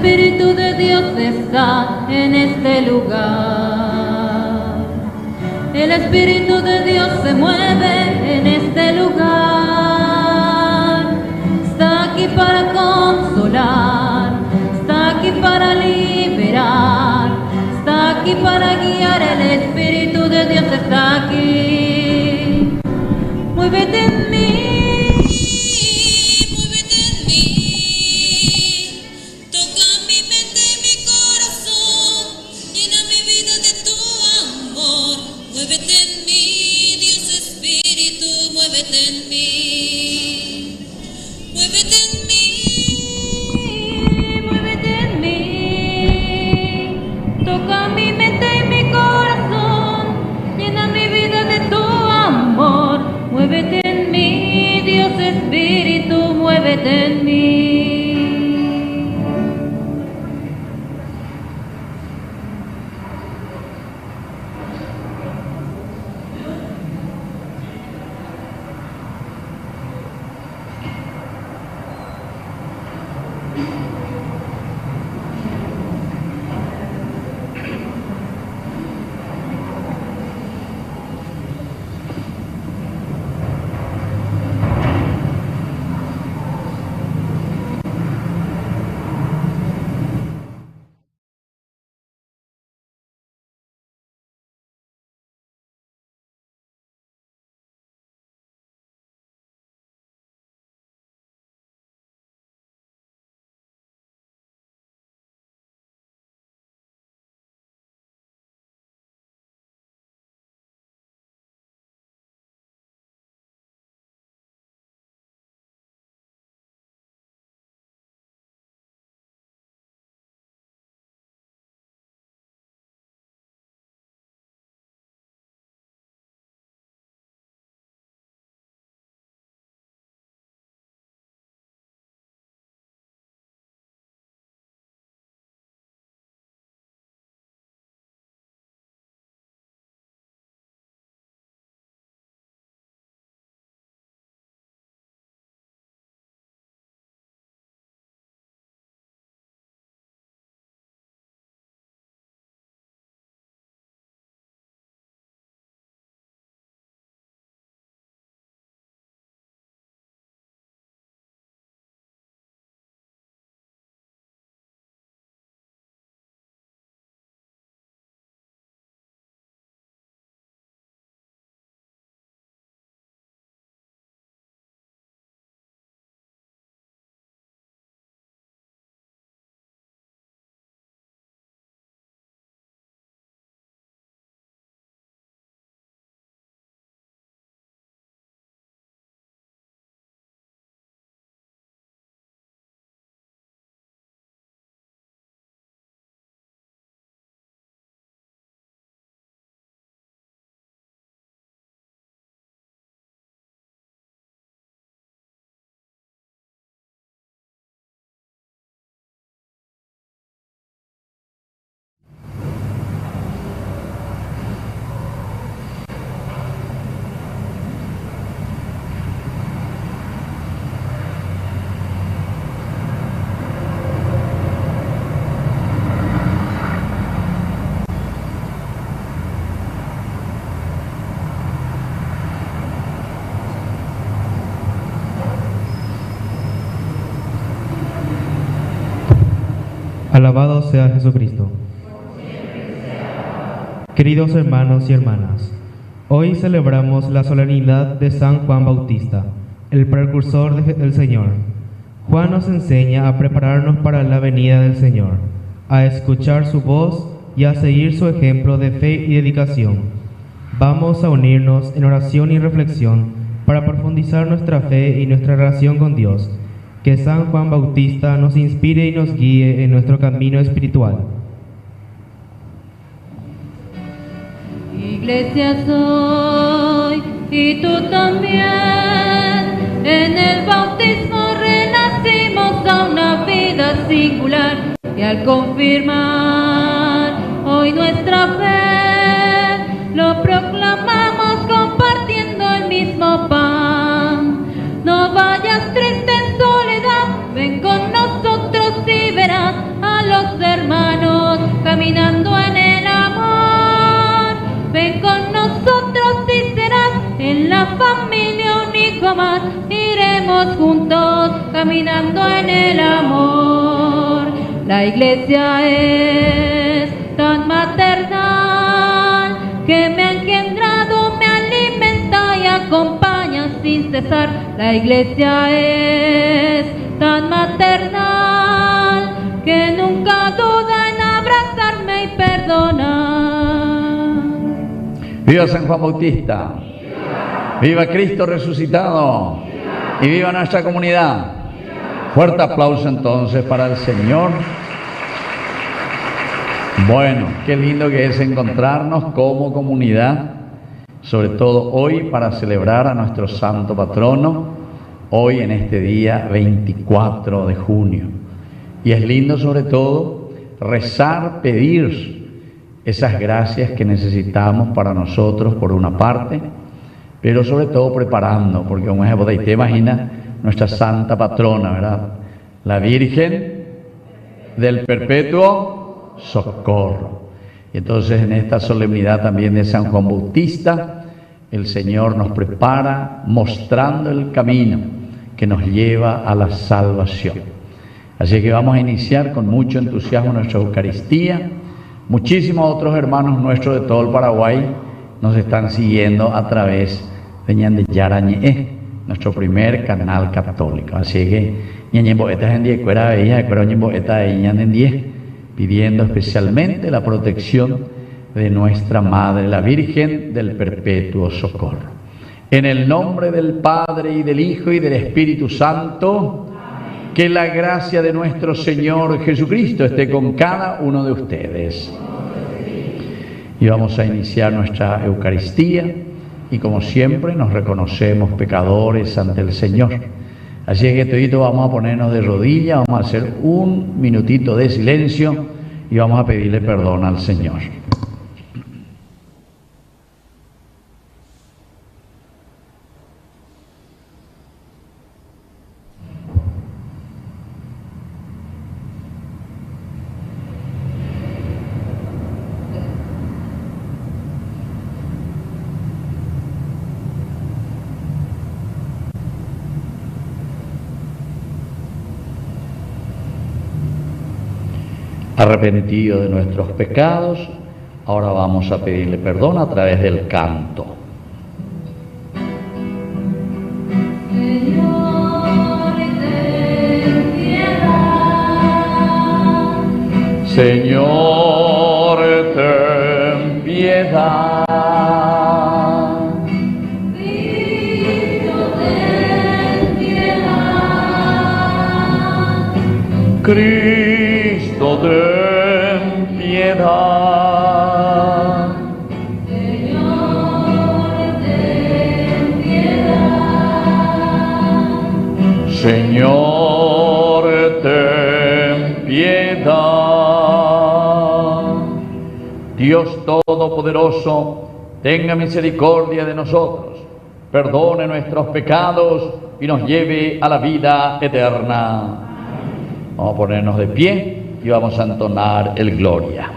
Espíritu de Dios está en este lugar. El Espíritu de Dios se mueve en este lugar. Está aquí para consolar, está aquí para liberar, está aquí para guiar. El Espíritu de Dios está aquí. Muévete en mí. Muévete en mí, Dios Espíritu, muévete en mí. Alabado sea Jesucristo. Queridos hermanos y hermanas, hoy celebramos la solemnidad de San Juan Bautista, el precursor del Señor. Juan nos enseña a prepararnos para la venida del Señor, a escuchar su voz y a seguir su ejemplo de fe y dedicación. Vamos a unirnos en oración y reflexión para profundizar nuestra fe y nuestra relación con Dios. Que San Juan Bautista nos inspire y nos guíe en nuestro camino espiritual. Iglesia soy, y tú también. En el bautismo renacimos a una vida singular. Y al confirmar hoy nuestra fe, lo proclamamos compartiendo el mismo pan. No vayas triste en soledad, ven con nosotros y verás a Vamos juntos caminando en el amor. La iglesia es tan maternal que me ha engendrado, me alimenta y acompaña sin cesar. La iglesia es tan maternal que nunca duda en abrazarme y perdonar. ¡Viva San Juan Bautista! ¡Viva Cristo resucitado! ¡Y viva nuestra comunidad! Fuerte aplauso entonces para el Señor. Bueno, qué lindo que es encontrarnos como comunidad, sobre todo hoy para celebrar a nuestro santo patrono, hoy en este día 24 de junio. Y es lindo sobre todo rezar, pedir esas gracias que necesitamos para nosotros por una parte, pero sobre todo preparando, porque como te imagina nuestra santa patrona, ¿verdad? La Virgen del Perpetuo Socorro. Y entonces en esta solemnidad también de San Juan Bautista, el Señor nos prepara mostrando el camino que nos lleva a la salvación. Así que vamos a iniciar con mucho entusiasmo nuestra Eucaristía. Muchísimos otros hermanos nuestros de todo el Paraguay nos están siguiendo a través de Ñande Yarañe, nuestro primer canal católico. Así que pidiendo especialmente la protección de nuestra Madre, la Virgen del Perpetuo Socorro. En el nombre del Padre, y del Hijo, y del Espíritu Santo, que la gracia de nuestro Señor Jesucristo esté con cada uno de ustedes. Y vamos a iniciar nuestra Eucaristía, y como siempre nos reconocemos pecadores ante el Señor. Así es que todito vamos a ponernos de rodillas, vamos a hacer un minutito de silencio y vamos a pedirle perdón al Señor. Arrepentido de nuestros pecados, ahora vamos a pedirle perdón a través del canto. Señor, ten piedad. Cristo, ten piedad. Cristo, ten piedad. Señor, ten piedad. Señor, ten piedad. Dios Todopoderoso, tenga misericordia de nosotros, perdone nuestros pecados y nos lleve a la vida eterna. Vamos a ponernos de pie y vamos a entonar el Gloria.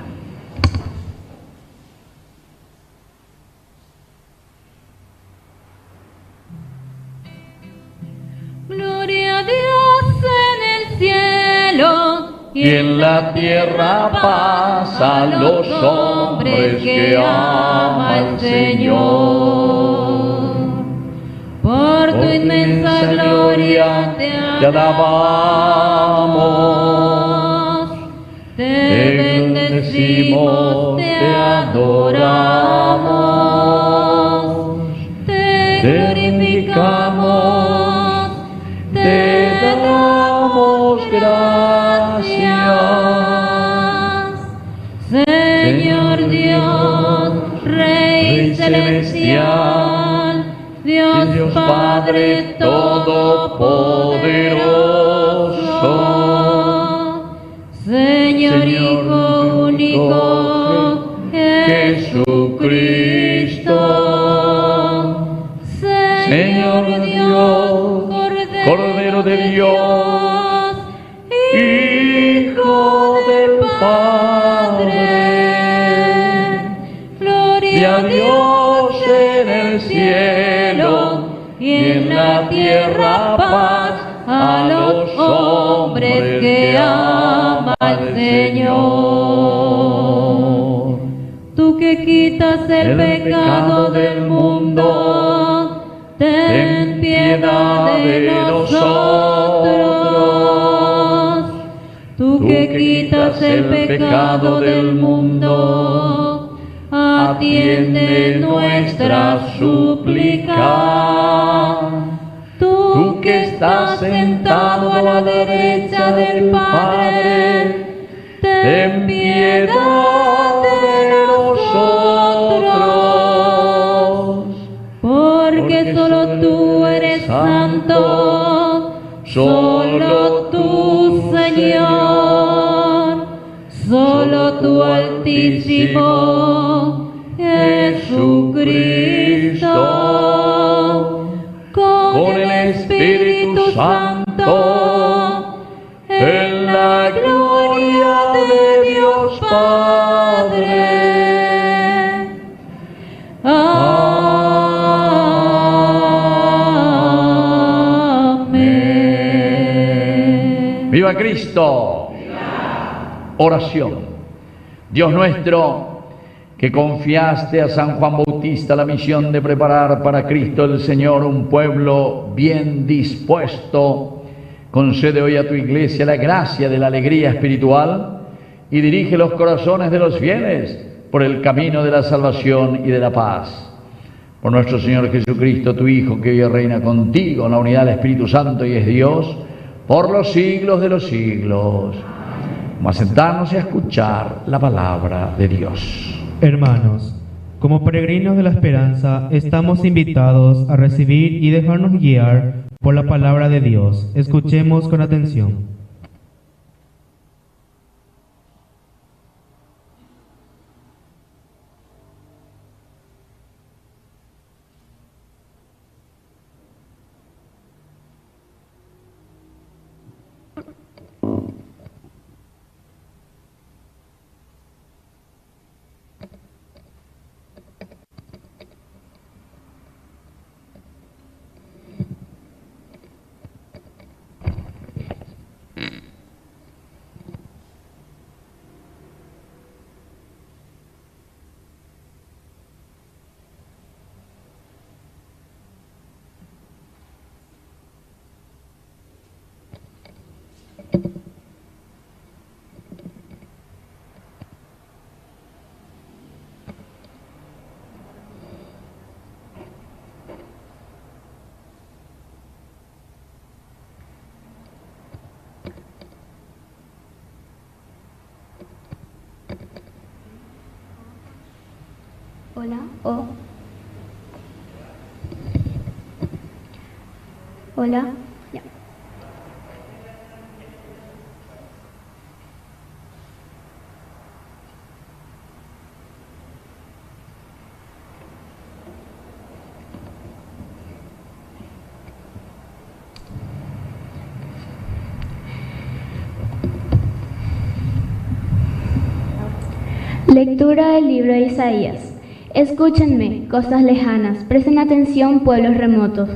Gloria a Dios en el cielo Y en la tierra paz a los hombres que ama el Señor. Por tu inmensa gloria te alabamos, te bendecimos, te adoramos, te glorificamos, te damos gracias. Señor Dios, Rey celestial, Dios Padre Todopoderoso, Señor Hijo único, Jesucristo, Señor Dios, Cordero de Dios, Hijo del Padre, gloria a Dios en el cielo y en la tierra paz el que ama al Señor. Tú que quitas el pecado del mundo, ten piedad de nosotros. Tú que quitas el pecado del mundo, atiende nuestra súplica. Tú que estás sentado a la derecha del Padre, ten piedad de nosotros. Porque solo tú eres santo, solo tú, Señor, solo tú, Altísimo Jesucristo, con el Espíritu Santo, en la gloria de Dios Padre. Amén. ¡Viva Cristo! Oración. Dios nuestro, que confiaste a San Juan Bautista la misión de preparar para Cristo el Señor un pueblo bien dispuesto, concede hoy a tu iglesia la gracia de la alegría espiritual y dirige los corazones de los fieles por el camino de la salvación y de la paz. Por nuestro Señor Jesucristo, tu Hijo, que vive y reina contigo en la unidad del Espíritu Santo y es Dios, por los siglos de los siglos. Vamos a sentarnos y a escuchar la palabra de Dios. Hermanos, como peregrinos de la esperanza, estamos invitados a recibir y dejarnos guiar por la palabra de Dios. Escuchemos con atención. Hola, hola, ya. Lectura del libro de Isaías. Escúchenme, costas lejanas, presten atención, pueblos remotos.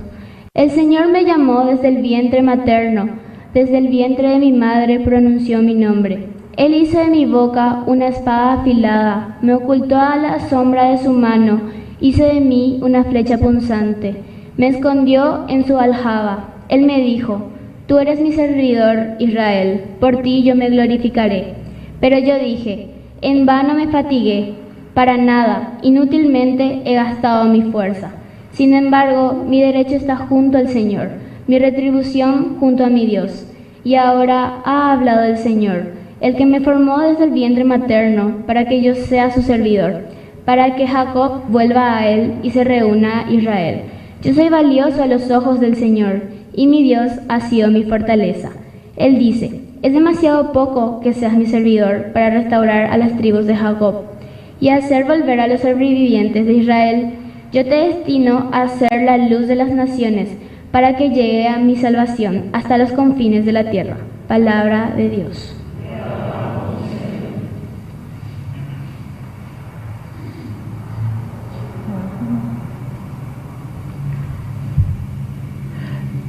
El Señor me llamó desde el vientre materno, desde el vientre de mi madre pronunció mi nombre. Él hizo de mi boca una espada afilada, me ocultó a la sombra de su mano, hizo de mí una flecha punzante, me escondió en su aljaba. Él me dijo, tú eres mi servidor, Israel, por ti yo me glorificaré. Pero yo dije, en vano me fatigué, para nada, inútilmente he gastado mi fuerza. Sin embargo, mi derecho está junto al Señor, mi retribución junto a mi Dios. Y ahora ha hablado el Señor, el que me formó desde el vientre materno, para que yo sea su servidor, para que Jacob vuelva a él y se reúna a Israel. Yo soy valioso a los ojos del Señor, y mi Dios ha sido mi fortaleza. Él dice, es demasiado poco que seas mi servidor para restaurar a las tribus de Jacob y hacer volver a los sobrevivientes de Israel. Yo te destino a ser la luz de las naciones, para que llegue a mi salvación hasta los confines de la tierra. Palabra de Dios.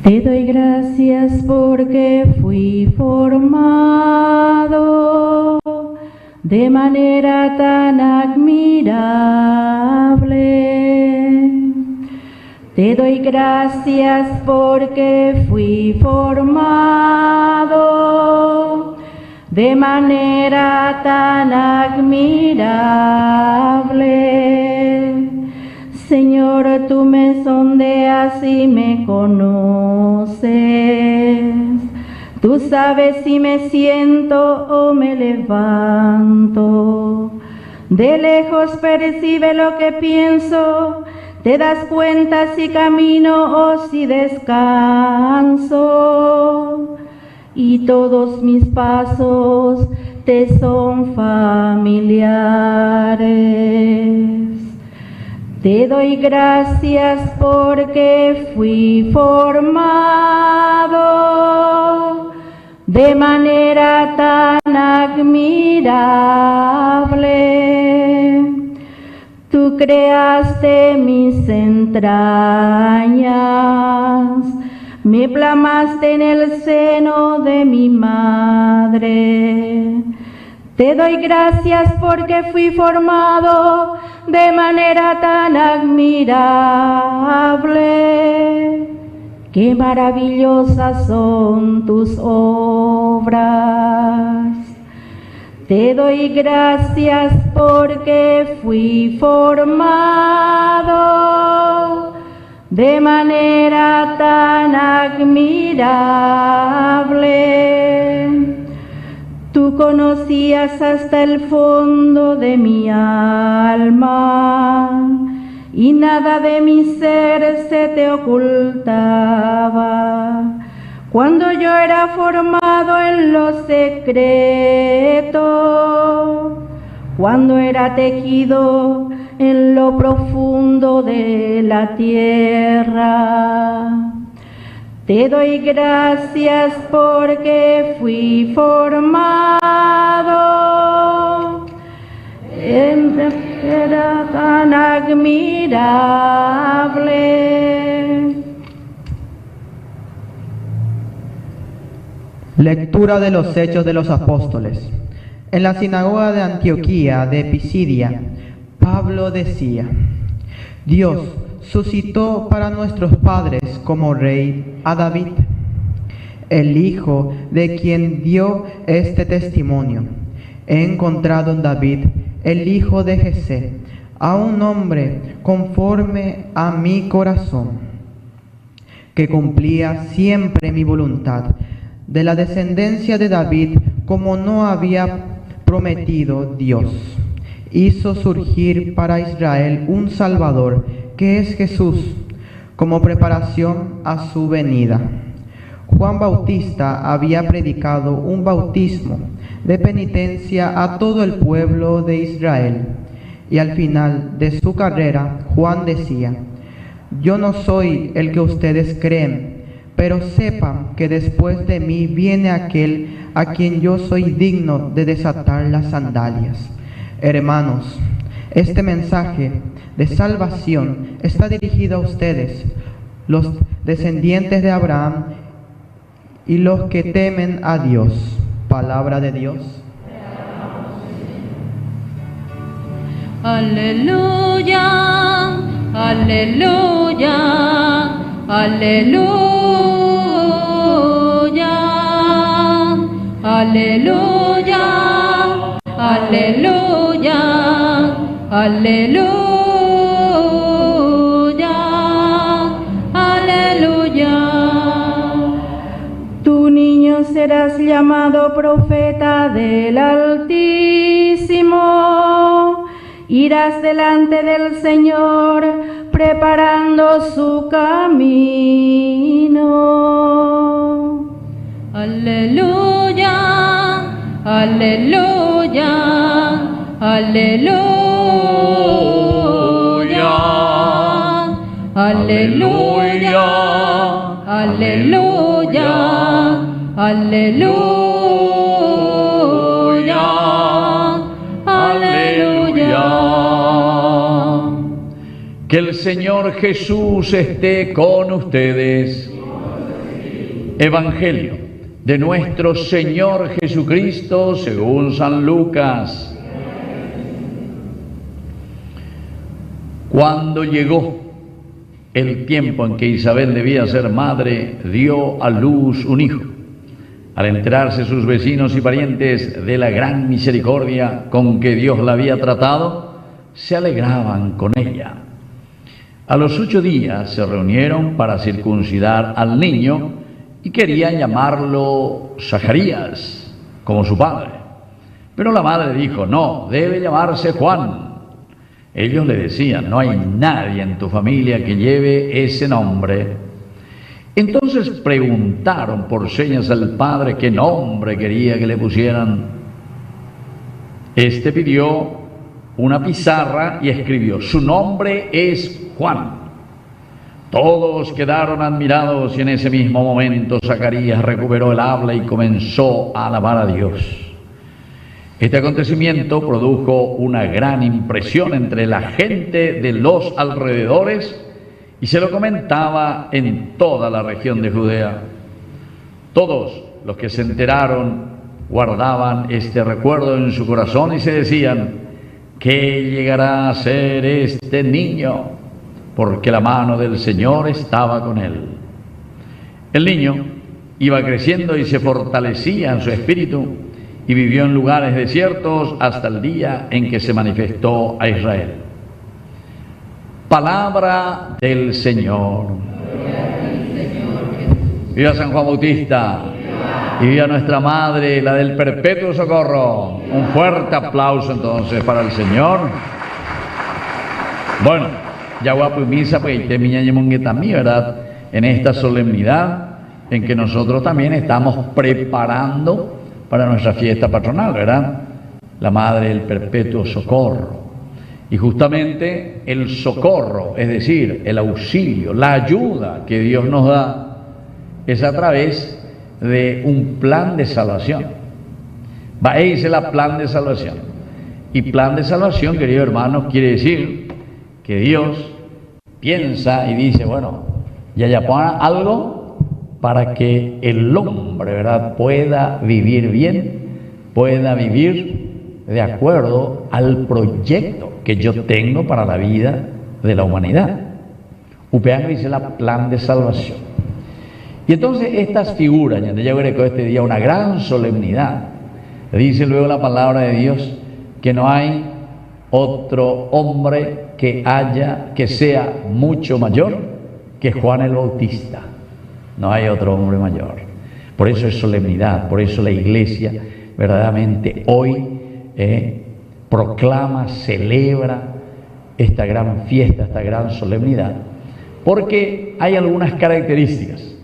Te doy gracias porque fui formado de manera tan admirable. Te doy gracias porque fui formado de manera tan admirable. Señor, tú me sondeas y me conoces. Tú sabes si me siento o me levanto. De lejos percibe lo que pienso. Te das cuenta si camino o si descanso. Y todos mis pasos te son familiares. Te doy gracias porque fui formado de manera tan admirable. Tú creaste mis entrañas, me plasmaste en el seno de mi madre. Te doy gracias porque fui formado de manera tan admirable. Qué maravillosas son tus obras. Te doy gracias porque fui formado de manera tan admirable. Tú conocías hasta el fondo de mi alma y nada de mi ser se te ocultaba. Cuando yo era formado en lo secreto, cuando era tejido en lo profundo de la tierra. Te doy gracias porque fui formado en manera tan admirable. Lectura de los Hechos de los Apóstoles. En la sinagoga de Antioquía de Pisidia, Pablo decía: Dios suscitó para nuestros padres como rey a David, el hijo de quien dio este testimonio. He encontrado en David, el hijo de Jesé, a un hombre conforme a mi corazón, que cumplía siempre mi voluntad. De la descendencia de David, como no había prometido Dios, hizo surgir para Israel un Salvador, que es Jesús, como preparación a su venida. Juan Bautista había predicado un bautismo de penitencia a todo el pueblo de Israel, y al final de su carrera, Juan decía: Yo no soy el que ustedes creen, pero sepan que después de mí viene aquel a quien yo soy digno de desatar las sandalias. Hermanos, este mensaje de salvación está dirigido a ustedes, los descendientes de Abraham y los que temen a Dios. Palabra de Dios. Aleluya, aleluya, aleluya, aleluya, aleluya, aleluya, aleluya. Tu niño serás llamado profeta del Altísimo. Irás delante del Señor preparando su camino. Aleluya, aleluya, aleluya, aleluya, aleluya, aleluya, aleluya. Que el Señor Jesús esté con ustedes. Evangelio de nuestro Señor Jesucristo según San Lucas. Cuando llegó el tiempo en que Isabel debía ser madre, dio a luz un hijo. Al enterarse sus vecinos y parientes de la gran misericordia con que Dios la había tratado, se alegraban con ella. A los 8 días se reunieron para circuncidar al niño y querían llamarlo Zacarías, como su padre. Pero la madre dijo: no, debe llamarse Juan. Ellos le decían: no hay nadie en tu familia que lleve ese nombre. Entonces preguntaron por señas al padre qué nombre quería que le pusieran. Este pidió una pizarra y escribió: su nombre es Juan. Todos quedaron admirados y en ese mismo momento Zacarías recuperó el habla y comenzó a alabar a Dios. Este acontecimiento produjo una gran impresión entre la gente de los alrededores y se lo comentaba en toda la región de Judea. Todos los que se enteraron guardaban este recuerdo en su corazón y se decían: ¿qué llegará a ser este niño? Porque la mano del Señor estaba con él. El niño iba creciendo y se fortalecía en su espíritu y vivió en lugares desiertos hasta el día en que se manifestó a Israel. Palabra del Señor. Viva San Juan Bautista y viva nuestra Madre, la del Perpetuo Socorro. Un fuerte aplauso entonces para el Señor. Bueno, ya voy a misa pues también, ¿verdad? En esta solemnidad en que nosotros también estamos preparando para nuestra fiesta patronal, ¿verdad? La Madre del Perpetuo Socorro. Y justamente el socorro, es decir, el auxilio, la ayuda que Dios nos da, es a través de un plan de salvación. Ese es el plan de salvación. Y plan de salvación, queridos hermanos, quiere decir que Dios piensa y dice: bueno, ya ponga algo para que el hombre, ¿verdad?, pueda vivir bien, pueda vivir de acuerdo al proyecto que yo tengo para la vida de la humanidad. Upean dice la plan de salvación. Y entonces estas figuras, ya veré que este día una gran solemnidad, dice luego la palabra de Dios que no hay otro hombre que sea mucho mayor que Juan el Bautista. No hay otro hombre mayor. Por eso es solemnidad, por eso la Iglesia verdaderamente hoy proclama, celebra esta gran fiesta, esta gran solemnidad, porque hay algunas características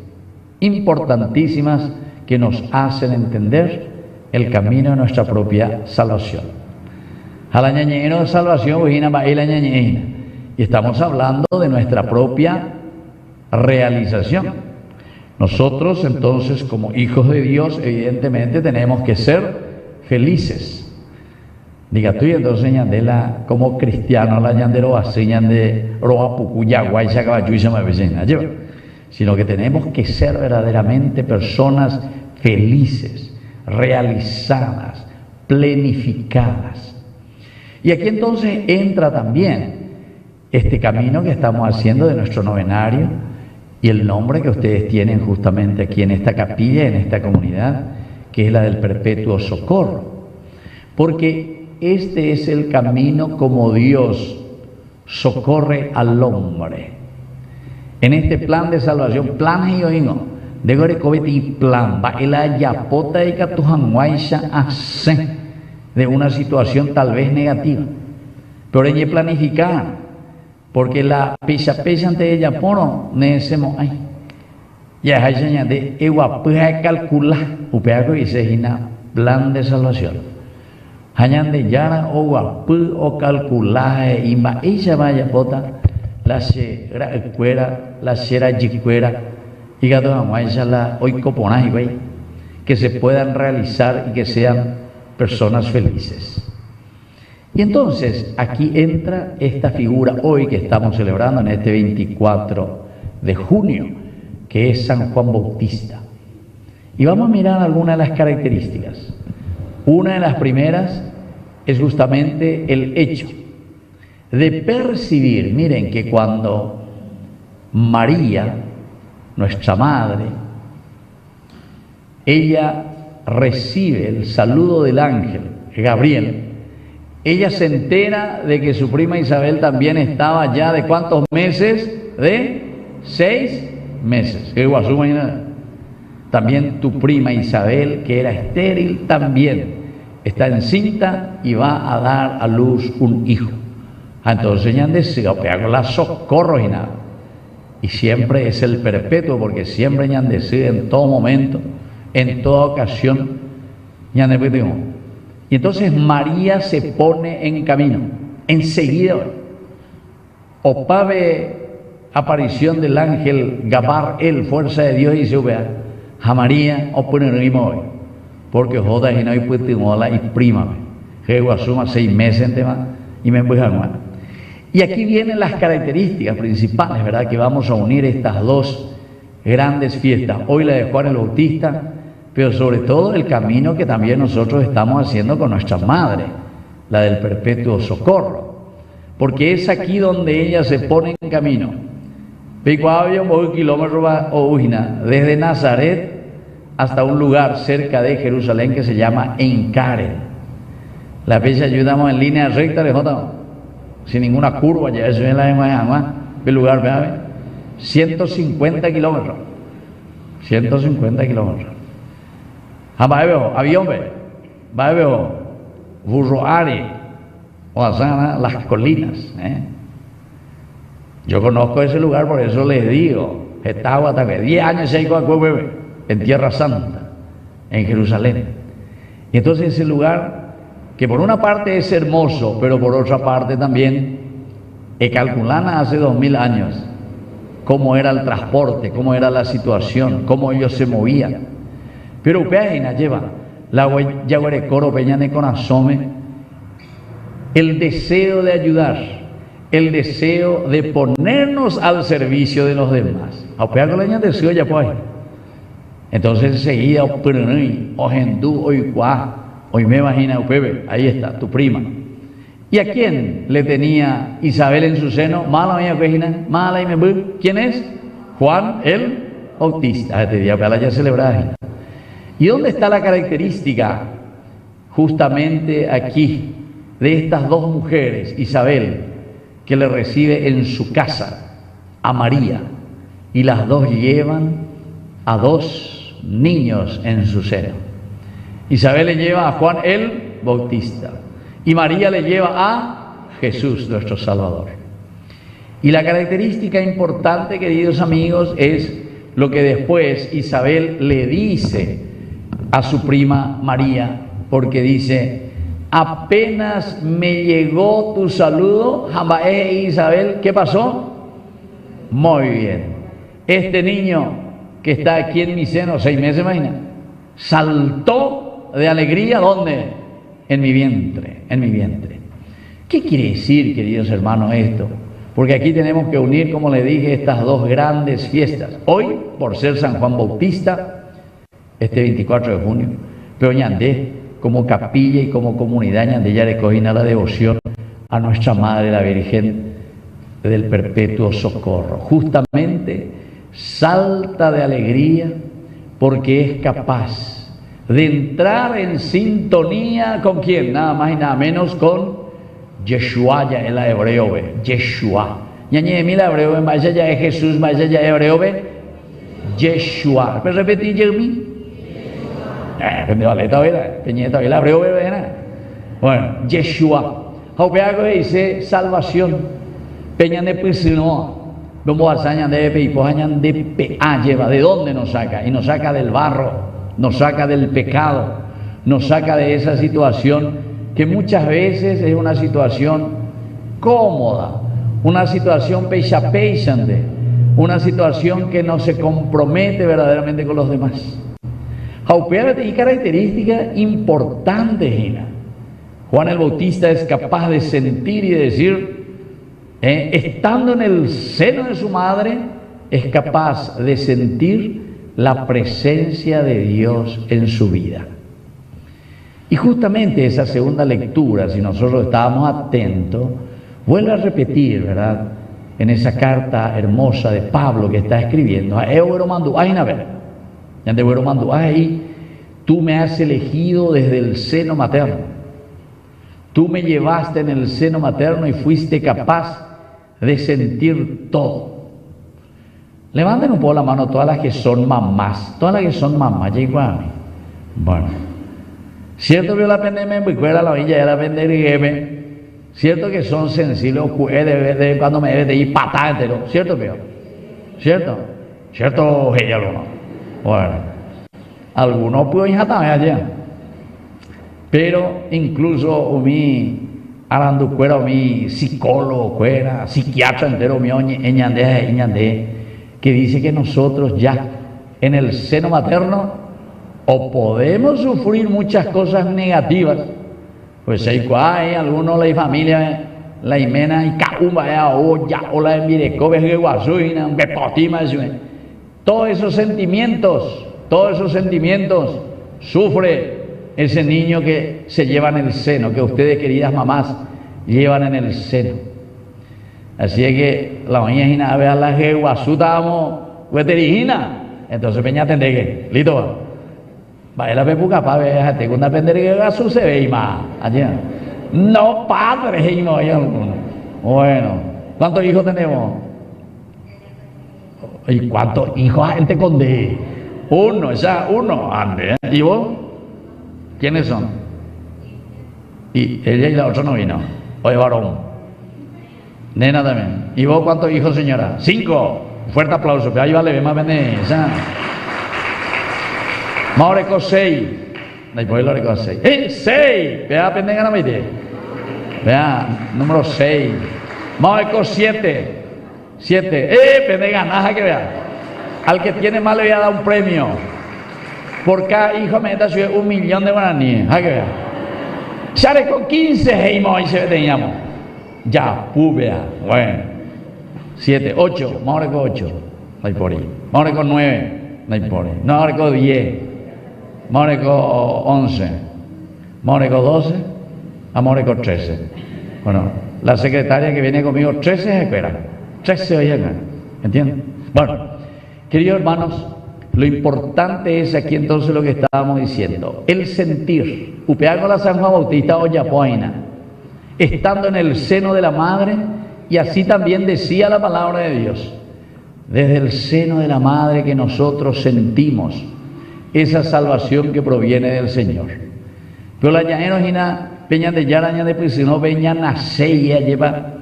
importantísimas que nos hacen entender el camino de nuestra propia salvación. A la ñañeña de salvación, y estamos hablando de nuestra propia realización. Nosotros entonces, como hijos de Dios, evidentemente tenemos que ser felices. Diga tú, y entonces ñandela como cristiano la ñandero así ñande roa pucuya guaycha caballo y se me vecina lleva, sino que tenemos que ser verdaderamente personas felices, realizadas, planificadas. Y aquí entonces entra también este camino que estamos haciendo de nuestro novenario y el nombre que ustedes tienen justamente aquí en esta capilla, en esta comunidad, que es la del Perpetuo Socorro, porque este es el camino como Dios socorre al hombre. En este plan de salvación, plan y oíno, de gore cobeti plan, va el ayapota y catujanguaisha hace de una situación tal vez negativa, pero hay que planificar, porque la pesa ante ella pono necesitamos ay ya hay señal de igual puede calcular upea que dice plan de salvación. Hayan de yara o guapu o calcular y ma ella vaya pota la sera cuera la sera jicuera y gato aguaisa la hoy coponaje güey que se puedan realizar y que sean personas felices. Y entonces aquí entra esta figura hoy que estamos celebrando en este 24 de junio, que es San Juan Bautista. Y vamos a mirar algunas de las características. Una de las primeras es justamente el hecho de percibir. Miren que cuando María, nuestra madre, ella recibe el saludo del ángel Gabriel, ella se entera de que su prima Isabel también estaba ya de ¿cuántos meses? De 6 meses. ¿Qué guasú, imagínate? También tu prima Isabel, que era estéril, también está encinta y va a dar a luz un hijo. Entonces ya han decidido pegar la socorro y nada. Y siempre es el perpetuo, porque siempre ya han decidido en todo momento, en toda ocasión, ya han decidido. Y entonces María se pone en camino, enseguida. Opave aparición del ángel Gabriel, fuerza de Dios, y se vea a María o poner hoy, porque joda y no hay pues y prima, que asuma 6 meses en tema y me voy a. Y aquí vienen las características principales, ¿verdad? Que vamos a unir estas dos grandes fiestas. Hoy la de Juan el Bautista, pero sobre todo el camino que también nosotros estamos haciendo con nuestra madre, la del perpetuo socorro. Porque es aquí donde ella se pone en camino. Desde Nazaret hasta un lugar cerca de Jerusalén que se llama Encaren. La fecha ayudamos en línea recta de J, sin ninguna curva, ya eso es el lugar, ¿verdad? 150 kilómetros. 150 kilómetros. Avión, Burroari, o las colinas. Yo conozco ese lugar, por eso les digo, estaba también 10 años en Tierra Santa, en Jerusalén. Y entonces ese lugar, que por una parte es hermoso, pero por otra parte también, calculana hace 2000 años, cómo era el transporte, cómo era la situación, cómo ellos se movían. Pero página lleva la Yaguarecoro Peñane con Asome, el deseo de ayudar, el deseo de ponernos al servicio de los demás. Deseo ya pues. Entonces enseguida, Ogendú, hoy me imagina, ahí está, tu prima. ¿Y a quién le tenía Isabel en su seno? Mala mía, mala y me. ¿Quién es? Juan el Bautista. Este día para ya celebrar. ¿Y dónde está la característica? Justamente aquí, de estas dos mujeres, Isabel, que le recibe en su casa a María, y las dos llevan a 2 niños en su seno. Isabel le lleva a Juan el Bautista y María le lleva a Jesús, nuestro Salvador. Y la característica importante, queridos amigos, es lo que después Isabel le dice a su prima María, porque dice: apenas me llegó tu saludo, Isabel, ¿qué pasó? Muy bien. Este niño que está aquí en mi seno, 6 meses, imagina, saltó de alegría, ¿dónde? En mi vientre, en mi vientre. ¿Qué quiere decir, queridos hermanos, esto? Porque aquí tenemos que unir, como le dije, estas dos grandes fiestas. Hoy, por ser San Juan Bautista, este 24 de junio, pero ñandé, como capilla y como comunidad, ñandé ya recogina la devoción a nuestra Madre, la Virgen del Perpetuo Socorro. Justamente salta de alegría porque es capaz de entrar en sintonía con quién, nada más y nada menos con Yeshua, ya el hebreo, Yeshua. Ñañe mil hebreo, vaya ya es Jesús, vaya ya hebreo, Yeshua. ¿Me repetí, Jeremy? Bueno, Yeshua. Haupeago dice salvación. Peña de Pisinoa. Vamos a hacer de Peipojañan de PA lleva. ¿De dónde nos saca? Y nos saca del barro, nos saca del pecado, nos saca de esa situación que muchas veces es una situación cómoda, una situación peixapeixante, una situación que no se compromete verdaderamente con los demás. Haupérate y característica importante, Gina. Juan el Bautista es capaz de sentir y de decir, estando en el seno de su madre, es capaz de sentir la presencia de Dios en su vida. Y justamente esa segunda lectura, si nosotros estábamos atentos, vuelve a repetir, ¿verdad? En esa carta hermosa de Pablo que está escribiendo, ahí, tú me has elegido desde el seno materno. Tú me llevaste en el seno materno y fuiste capaz de sentir todo. Levanten un poco la mano todas las que son mamás, llegó a mí. Bueno, cierto que la pandemia me recuerda la orilla de la pandemia, cierto que son sensibles, de cuando me debe de ir patada entero, cierto que cierto ella no. Bueno, algunos pueden ir a allá, pero incluso mi arando cuera, mi psicólogo cuera, psiquiatra entero, mi ñande, que dice que nosotros ya en el seno materno o podemos sufrir muchas cosas negativas, pues hay algunos de la familia la imena y caumba o la envirecó que guasuina un bepotima, todos esos sentimientos sufre ese niño que se lleva en el seno, que ustedes, queridas mamás, llevan en el seno. Así es que la mañana vea la que guasutamos veterigina, entonces peña tendré que listo va la pepuca para ver te una pendere que gasu se ve más allá no padre y no hay alguno. Bueno, ¿cuántos hijos tenemos? ¿Y cuántos hijos gente con D? Uno ande, ¿y vos? ¿Quiénes son? Y ella y la otra no vino, hoy varón. Nena también. ¿Y vos cuántos hijos, señora? 5. Fuerte aplauso, que ahí vale, más benesa. Maoreco 6. Después lo reco 6. 6. Vea, pendeja no me dice. Vea, número 6. Maoreco 7. 7. Pendeja, nada que vea. Al que tiene más le voy a dar un premio. Por cada hijo me da 1 millón de guaraníes. ¿A que vea? Sale con 15 heimos y se teníamos. Ya, pubea, bueno. 7, 8, vamos a con 8, no hay por ahí. Vamos a con 9, no hay por ahí. No, vamos a con 10, vamos a con 11, vamos a con 12, vamos a con 13. Bueno, la secretaria que viene conmigo, 13 espera. 13 hoy acá, ¿entienden? Bueno, queridos hermanos, lo importante es aquí entonces lo que estábamos diciendo. El sentir. Upea con la San Juan Bautista Oyapoaina. Estando en el seno de la madre, y así también decía la palabra de Dios, desde el seno de la madre que nosotros sentimos esa salvación que proviene del Señor. Pero la ñanera gina peña de yaraña de prisión, peña naceya lleva,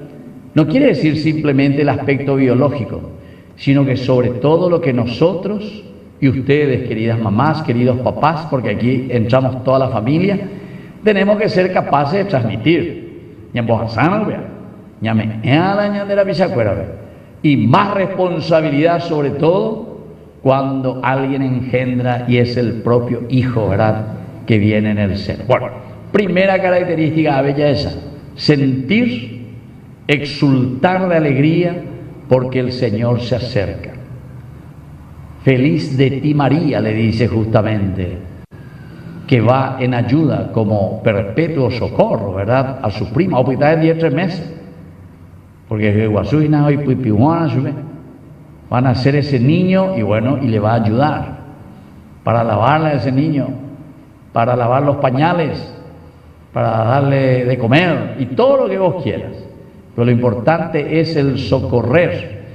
no quiere decir simplemente el aspecto biológico, sino que sobre todo lo que nosotros y ustedes, queridas mamás, queridos papás, porque aquí entramos toda la familia, tenemos que ser capaces de transmitir. Y más responsabilidad sobre todo cuando alguien engendra y es el propio hijo, ¿verdad?, que viene en el seno. Bueno, primera característica bella esa, sentir, exultar de alegría porque el Señor se acerca. Feliz de ti María, le dice justamente, que va en ayuda como perpetuo socorro, ¿verdad?, a su prima, hospital de 10 meses, porque Guasuina hoy van a hacer ese niño y bueno, y le va a ayudar para lavarle a ese niño, para lavar los pañales, para darle de comer y todo lo que vos quieras. Pero lo importante es el socorrer.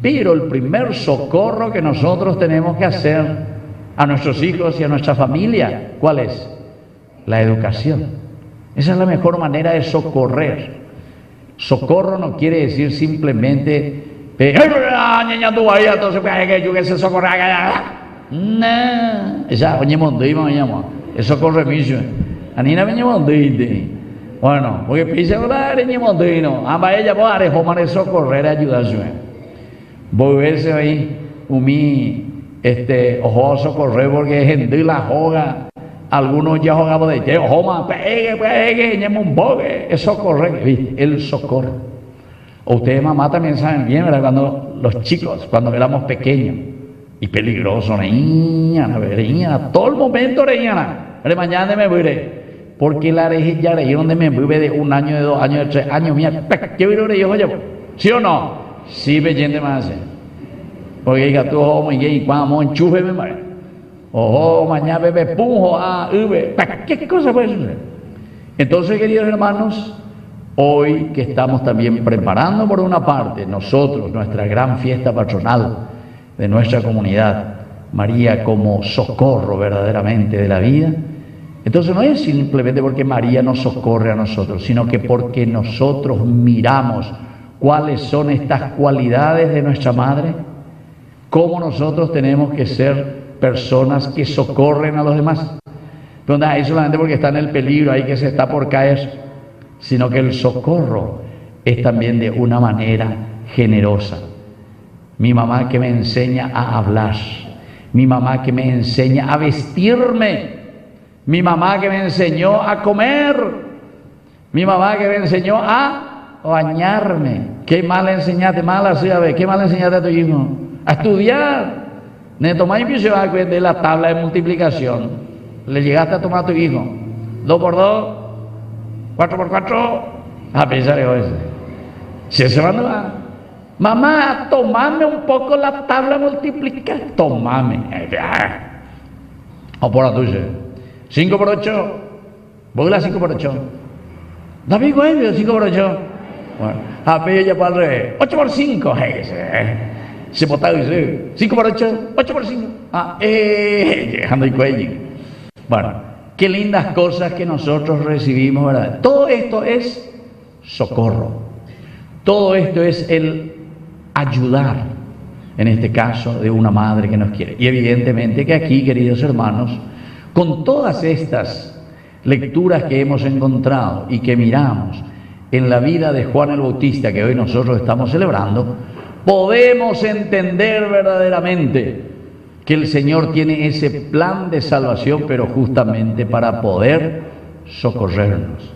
Pero el primer socorro que nosotros tenemos que hacer a nuestros hijos y a nuestra familia, ¿cuál es? La educación. Esa es la mejor manera de socorrer. Socorro no quiere decir simplemente eso corre mismo. Anina venimos de bueno, porque pisa la venimos de no. Amba ella puede dejar socorrer ayudarse. Volverse ahí ojo socorrer porque gente la joga. Algunos ya jugamos de que ojo pegue, ñemos un bogue. Es socorrer, ¿viste? El socorro. Ustedes mamá también saben bien, ¿verdad? Cuando los chicos, cuando éramos pequeños, y peligroso, reíñan, todo el momento reíñan, mañana me voy, porque la ya reí donde me voy de 1 año, de 2 años, de 3 años, mía, ¿qué voy a reír, oye? ¿Sí o no? Sí, bellente más. Porque diga tú, oh, muy gay, cuando enchufe me muere. Oh, mañana bebe pujo, ¿qué cosa puede suceder? Entonces, queridos hermanos, hoy que estamos también preparando por una parte, nosotros, nuestra gran fiesta patronal de nuestra comunidad, María como socorro verdaderamente de la vida, entonces no es simplemente porque María nos socorre a nosotros, sino que porque nosotros miramos cuáles son estas cualidades de nuestra Madre, cómo nosotros tenemos que ser personas que socorren a los demás. No es ahí solamente porque está en el peligro, ahí que se está por caer, sino que el socorro es también de una manera generosa. Mi mamá que me enseña a hablar, mi mamá que me enseña a vestirme, mi mamá que me enseñó a comer, mi mamá que me enseñó a bañarme. ¿Qué mal le enseñaste? ¿Qué mal le enseñaste a tu hijo? A estudiar. Ne tomáis de la tabla de multiplicación. Le llegaste a tomar a tu hijo 2 por 2, 4 por 4. A pensar eso. Si se van a mamá, tomame un poco la tabla multiplicar. Tomame. O por la tuya. 5 por 8. Voy a la 5 por 8. David, güey, 5 por 8. Bueno, a mí ya para el revés. 8 por 5. Se botaba y dice 5 por 8. 8 por 5. Ando y cuello. Bueno, qué lindas cosas que nosotros recibimos, ¿verdad? Todo esto es socorro. Todo esto es el ayudar, en este caso, de una madre que nos quiere. Y evidentemente que aquí, queridos hermanos, con todas estas lecturas que hemos encontrado y que miramos en la vida de Juan el Bautista, que hoy nosotros estamos celebrando, podemos entender verdaderamente que el Señor tiene ese plan de salvación, pero justamente para poder socorrernos,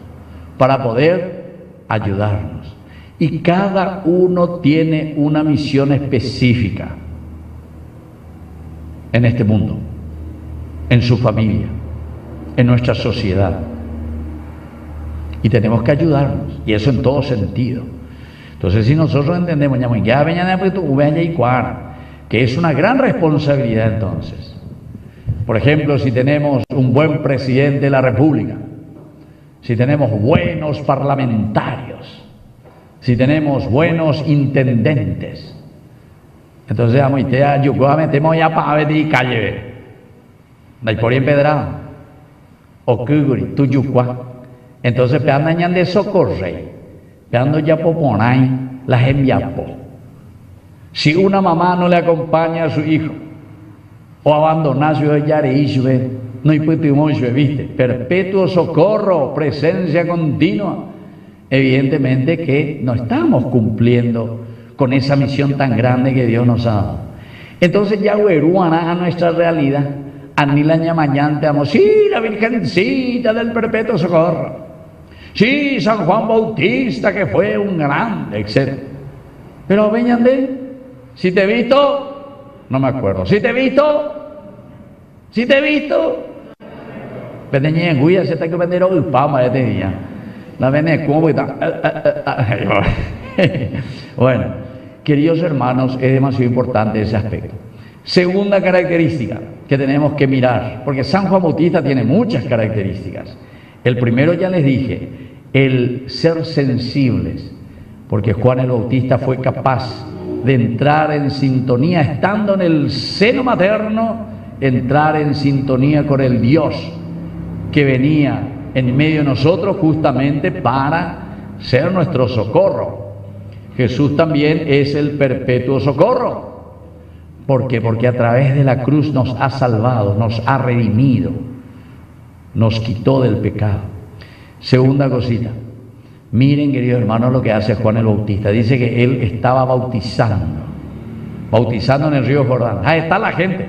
para poder ayudarnos. Y cada uno tiene una misión específica en este mundo, en su familia, en nuestra sociedad. Y tenemos que ayudarnos, y eso en todo sentido. Entonces, si nosotros entendemos que es una gran responsabilidad, entonces, por ejemplo, si tenemos un buen presidente de la República, si tenemos buenos parlamentarios, si tenemos buenos intendentes, entonces vamos a yo metemos ya para ver y calle de por ahí empedrado o cuguri tu yucua, entonces peandañan de socorre peando ya poponay las enviapo. Si una mamá no le acompaña a su hijo o abandona a su yareishbe, no hay putimoshe, viste, perpetuo socorro, presencia continua, evidentemente que no estamos cumpliendo con esa misión tan grande que Dios nos ha dado. Entonces ya hueruana a nuestra realidad, anila ñamañante, amo, sí, la Virgencita del Perpetuo Socorro, sí, San Juan Bautista que fue un grande, etc. Pero veñan si te he visto, no me acuerdo, si te he visto, pedeñe en Guya, se está que vender hoy pama este día. La vene como bueno, queridos hermanos, es demasiado importante ese aspecto. Segunda característica que tenemos que mirar, porque San Juan Bautista tiene muchas características. El primero ya les dije, el ser sensibles, porque Juan el Bautista fue capaz de entrar en sintonía, estando en el seno materno, entrar en sintonía con el Dios que venía en medio de nosotros justamente para ser nuestro socorro. Jesús también es el perpetuo socorro. ¿Por qué? Porque a través de la cruz nos ha salvado, nos ha redimido, nos quitó del pecado. Segunda cosita, miren, queridos hermanos, lo que hace Juan el Bautista. Dice que él estaba bautizando en el río Jordán. Ahí está la gente.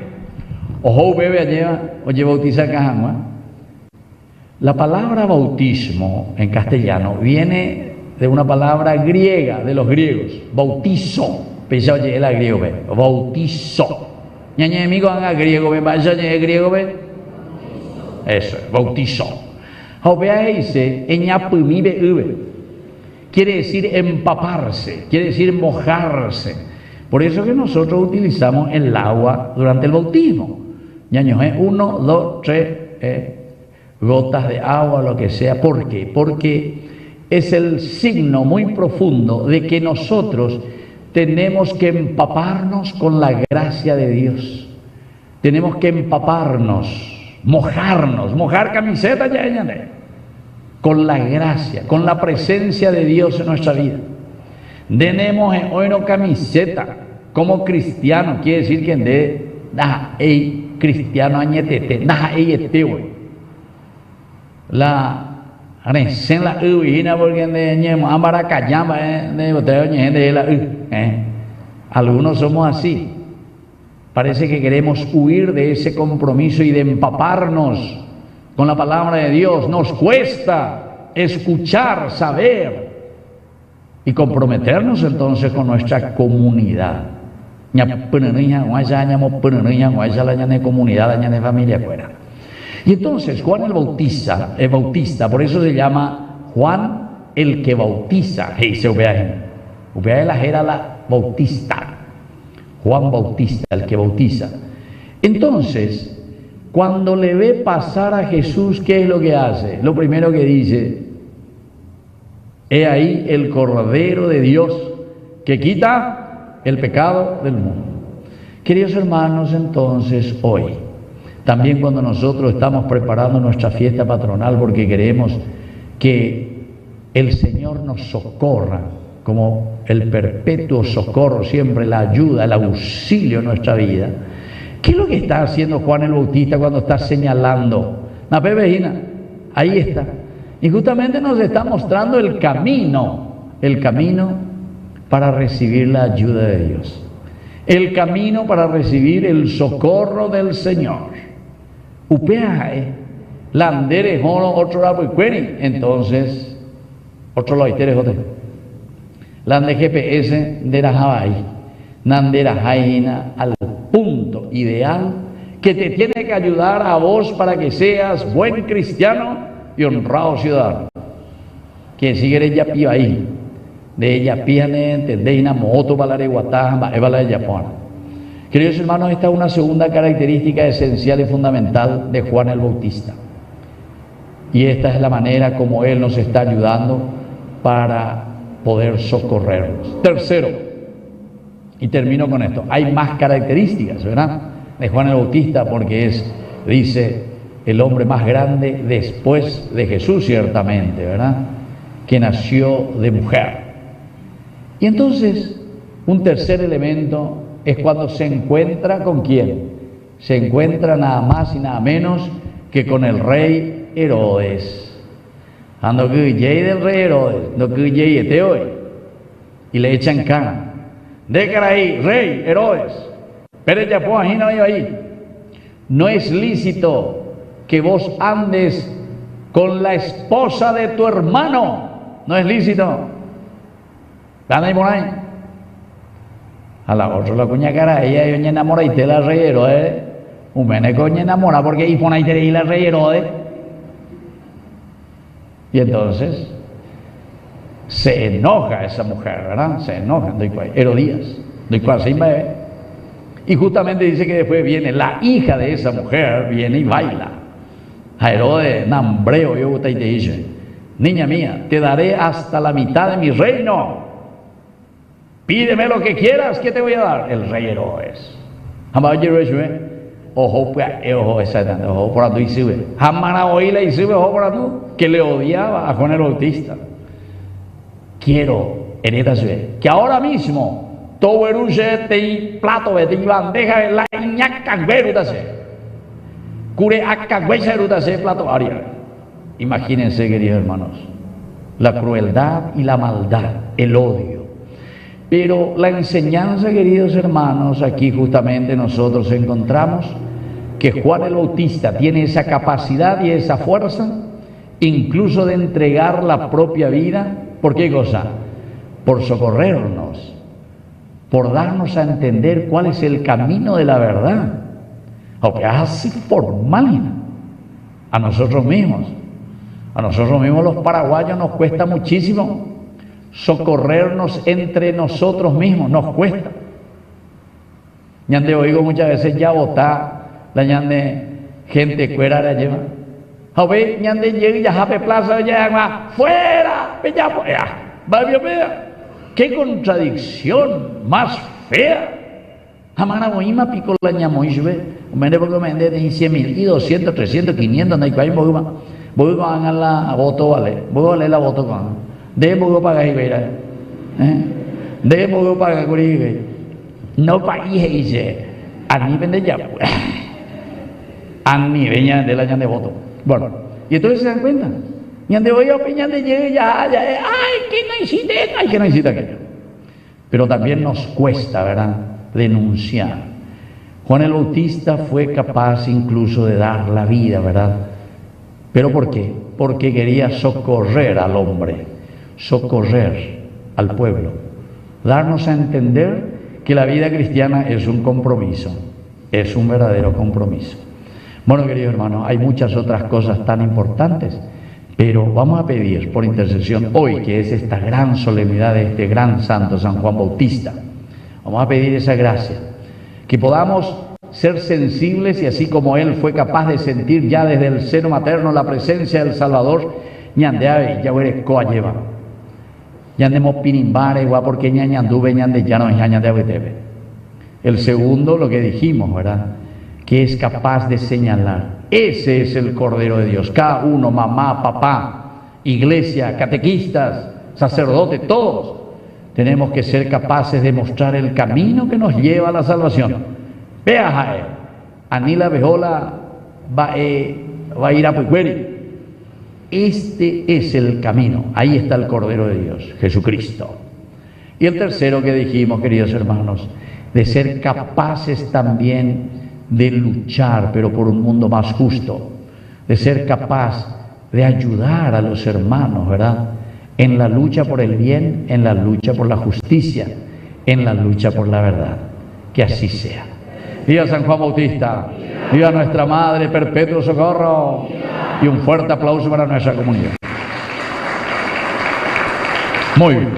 Ojo, bebe allá, oye, bautiza acá. La palabra bautismo en castellano viene de una palabra griega, de los griegos, bautizo. Pensaba, oye, era griego, bautizo. Ñañe amigo anga griego ve, vaya ñe griego ve. Eso, bautizó. Jovea dice, eñapumi be ube. Quiere decir empaparse, quiere decir mojarse. Por eso que nosotros utilizamos el agua durante el bautismo. Ñaño, 1, 2, 3 gotas de agua, lo que sea. ¿Por qué? Porque es el signo muy profundo de que nosotros tenemos que empaparnos con la gracia de Dios. Tenemos que empaparnos, mojar camiseta ya, con la gracia, con la presencia de Dios en nuestra vida. Tenemos hoy no camiseta como cristiano, quiere decir que de cristiano añetete, la recién la ubina porque de ambaracayama de botella de la algunos somos así. Parece que queremos huir de ese compromiso y de empaparnos con la palabra de Dios. Nos cuesta escuchar, saber y comprometernos entonces con nuestra comunidad. Comunidad, familia fuera. Y entonces Juan el Bautista, por eso se llama Juan el que bautiza. Era la bautista. Juan Bautista, el que bautiza. Entonces, cuando le ve pasar a Jesús, ¿qué es lo que hace? Lo primero que dice, he ahí el Cordero de Dios que quita el pecado del mundo. Queridos hermanos, entonces hoy, también cuando nosotros estamos preparando nuestra fiesta patronal porque queremos que el Señor nos socorra, como el perpetuo socorro, siempre la ayuda, el auxilio en nuestra vida. ¿Qué es lo que está haciendo Juan el Bautista cuando está señalando? Ahí está. Y justamente nos está mostrando el camino para recibir la ayuda de Dios. El camino para recibir el socorro del Señor. Landere otro entonces, otro loitere Lande GPS de la Hawaii, Nandera Jaina al punto ideal que te tiene que ayudar a vos para que seas buen cristiano y honrado ciudadano. Que si quieres ya pío ahí, de ella píane, de una moto para la guatamba, evala de Japón. Queridos hermanos, esta es una segunda característica esencial y fundamental de Juan el Bautista. Y esta es la manera como él nos está ayudando para poder socorrernos. Tercero, y termino con esto, hay más características, ¿verdad?, de Juan el Bautista, porque dice, el hombre más grande después de Jesús, ciertamente, ¿verdad?, que nació de mujer. Y entonces, un tercer elemento es cuando se encuentra ¿con quién? Se encuentra nada más y nada menos que con el rey Herodes. Ando que llegue del rey Herodes, no que llegue hoy, y le echan cana. Déjala ahí, rey Herodes, pero ya pues ahí. No es lícito que vos andes con la esposa de tu hermano, no es lícito. Anda ahí por ahí. A la otra la cuña cara, ella y enamora y te la rey Herodes, un mene coña enamora porque y pone ahí te la rey Herodes. Y entonces se enoja esa mujer, ¿verdad? Se enoja, Herodías, y justamente dice que después viene la hija de esa mujer, viene y baila. A Herodes, nambreo, yo te dice, niña mía, te daré hasta la mitad de mi reino. Pídeme lo que quieras, ¿qué te voy a dar? El rey Herodes. Ojo, por ando y sube. Jamás oíla y sube, ojo por ando, que le odiaba a Juan el Bautista. Quiero, que ahora mismo, todo y plato, y bandeja, la ñaca, cure acá, plato, aria. Imagínense, queridos hermanos, la crueldad y la maldad, el odio. Pero la enseñanza, queridos hermanos, aquí justamente nosotros encontramos que Juan el Bautista tiene esa capacidad y esa fuerza, incluso de entregar la propia vida. ¿Por qué cosa? Por socorrernos. por darnos a entender cuál es el camino de la verdad. Aunque así por mal a nosotros mismos. A nosotros mismos los paraguayos nos cuesta muchísimo socorrernos entre nosotros mismos, nos cuesta. Ñande oigo muchas veces ya votar la ñande gente cuera la lleva. A ver, ñande llega y ya jape plaza ya va fuera, ya fuera. Qué contradicción más fea. Jamás moima pico la ñamoisbe, me porque me de 100.000 y 200, 300, 500, no hay cuál moima. Voy a ganar la voto vale, voy a valer la voto con. De voy a pagar y ver, de voy a pagar con y no pagué dice, a ni vende ya, a ni veña de la ñan de voto. Bueno, y entonces se dan cuenta, ñan de hoy opinión de llegue ya, ay, que no hiciste, ay, que no hiciste aquello. Pero también nos cuesta, ¿verdad?, denunciar. Juan el Bautista fue capaz incluso de dar la vida, ¿verdad? ¿Pero por qué? Porque quería socorrer al hombre, socorrer al pueblo, darnos a entender que la vida cristiana es un compromiso, es un verdadero compromiso. Bueno, queridos hermanos, hay muchas otras cosas tan importantes, pero vamos a pedir por intercesión hoy, que es esta gran solemnidad de este gran santo San Juan Bautista, vamos a pedir esa gracia, que podamos ser sensibles y así como él fue capaz de sentir ya desde el seno materno la presencia del Salvador, ñandeave ya huere coa lleva. Ñandemos pinimbare, igual porque ñanduve, ñande ya no ñandeave. El segundo, lo que dijimos, ¿verdad?, que es capaz de señalar. Ese es el Cordero de Dios. Cada uno, mamá, papá, iglesia, catequistas, sacerdotes, todos, tenemos que ser capaces de mostrar el camino que nos lleva a la salvación. Vea, Jae, Anila Bejola va a ir a Puicueri. Este es el camino, ahí está el Cordero de Dios, Jesucristo. Y el tercero que dijimos, queridos hermanos, de ser capaces también de luchar, pero por un mundo más justo, de ser capaz de ayudar a los hermanos, ¿verdad?, en la lucha por el bien, en la lucha por la justicia, en la lucha por la verdad. Que así sea. Viva San Juan Bautista, viva nuestra Madre, perpetuo socorro, y un fuerte aplauso para nuestra comunidad. Muy bien,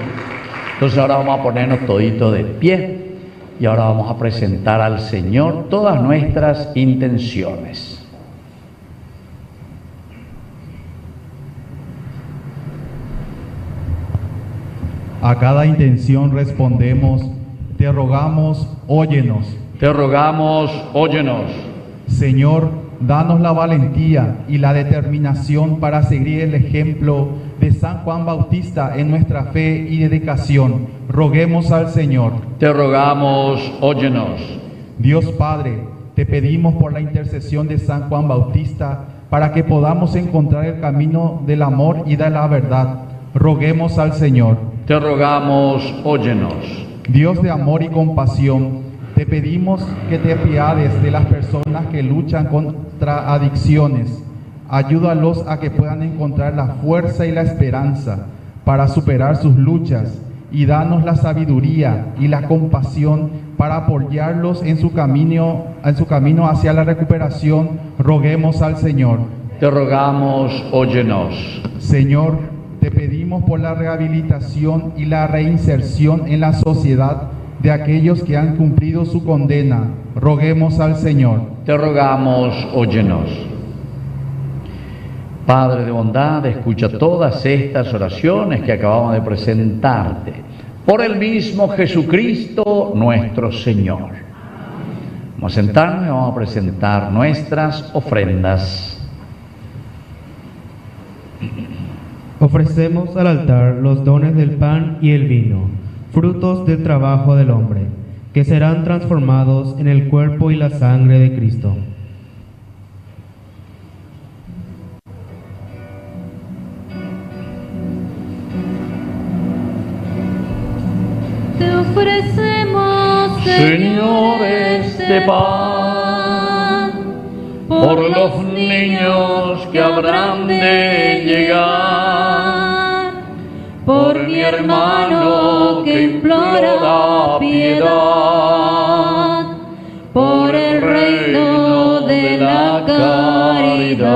entonces ahora vamos a ponernos toditos de pie y ahora vamos a presentar al Señor todas nuestras intenciones. A cada intención respondemos, te rogamos, óyenos. Te rogamos, óyenos. Señor, danos la valentía y la determinación para seguir el ejemplo de San Juan Bautista en nuestra fe y dedicación. Roguemos al Señor. Te rogamos, óyenos. Dios Padre, te pedimos por la intercesión de San Juan Bautista para que podamos encontrar el camino del amor y de la verdad. Roguemos al Señor. Te rogamos, óyenos. Dios de amor y compasión, te pedimos que te apiades de las personas que luchan contra adicciones. Ayúdalos a que puedan encontrar la fuerza y la esperanza para superar sus luchas y danos la sabiduría y la compasión para apoyarlos en su camino hacia la recuperación. Roguemos al Señor. Te rogamos, óyenos. Señor, te pedimos por la rehabilitación y la reinserción en la sociedad de aquellos que han cumplido su condena. Roguemos al Señor. Te rogamos, óyenos. Padre de bondad, escucha todas estas oraciones que acabamos de presentarte. Por el mismo Jesucristo nuestro Señor. Vamos a sentarnos y vamos a presentar nuestras ofrendas. Ofrecemos al altar los dones del pan y el vino, frutos del trabajo del hombre, que serán transformados en el cuerpo y la sangre de Cristo. Te ofrecemos, Señor, este pan, por los niños que habrán de llegar, por mi hermano que implora piedad, por el reino de la caridad.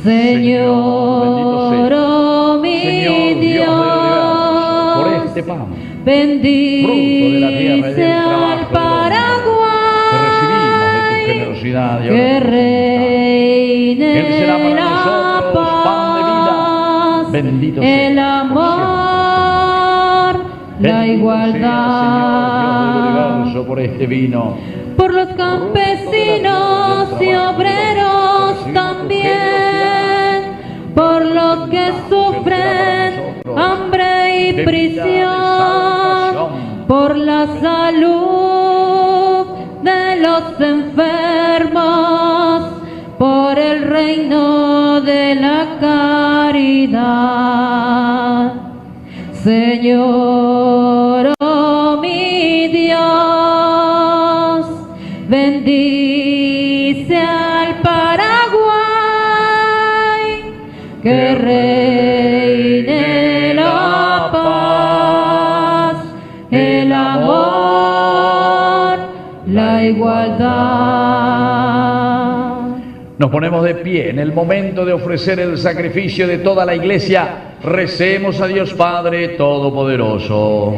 Señor, oh mi Señor, Dios del universo, por este pan, bendice al Paraguay, que recibimos de tu generosidad y que reine Él será para la nosotros pan de vida. paz, Bendito sea el amor, la igualdad, por este vino, por los campesinos y obreros también, por los que sufren hambre y prisión, por la salud de los enfermos, por el reino de la caridad. Señor, oh mi Dios, bendice al Paraguay, que reine la paz, el amor, la igualdad. nos ponemos de pie en el momento de ofrecer el sacrificio de toda la iglesia. Recemos a Dios Padre Todopoderoso.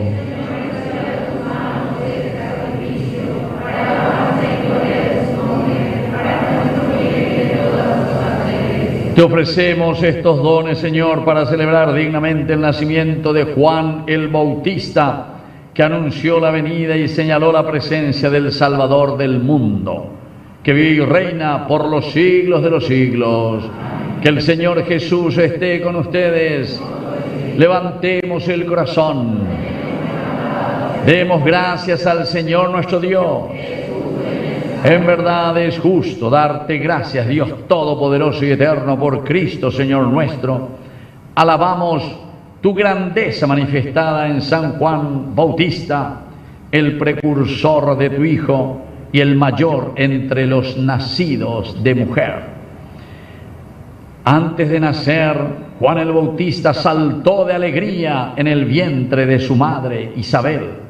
Te ofrecemos estos dones, Señor, para celebrar dignamente el nacimiento de Juan el Bautista, que anunció la venida y señaló la presencia del Salvador del mundo, que vive y reina por los siglos de los siglos. Que el Señor Jesús esté con ustedes. Levantemos el corazón. Demos gracias al Señor nuestro Dios. En verdad es justo darte gracias, Dios Todopoderoso y Eterno, por Cristo, Señor nuestro. Alabamos tu grandeza manifestada en San Juan Bautista, el precursor de tu Hijo y el mayor entre los nacidos de mujer. Antes de nacer, Juan el Bautista saltó de alegría en el vientre de su madre Isabel,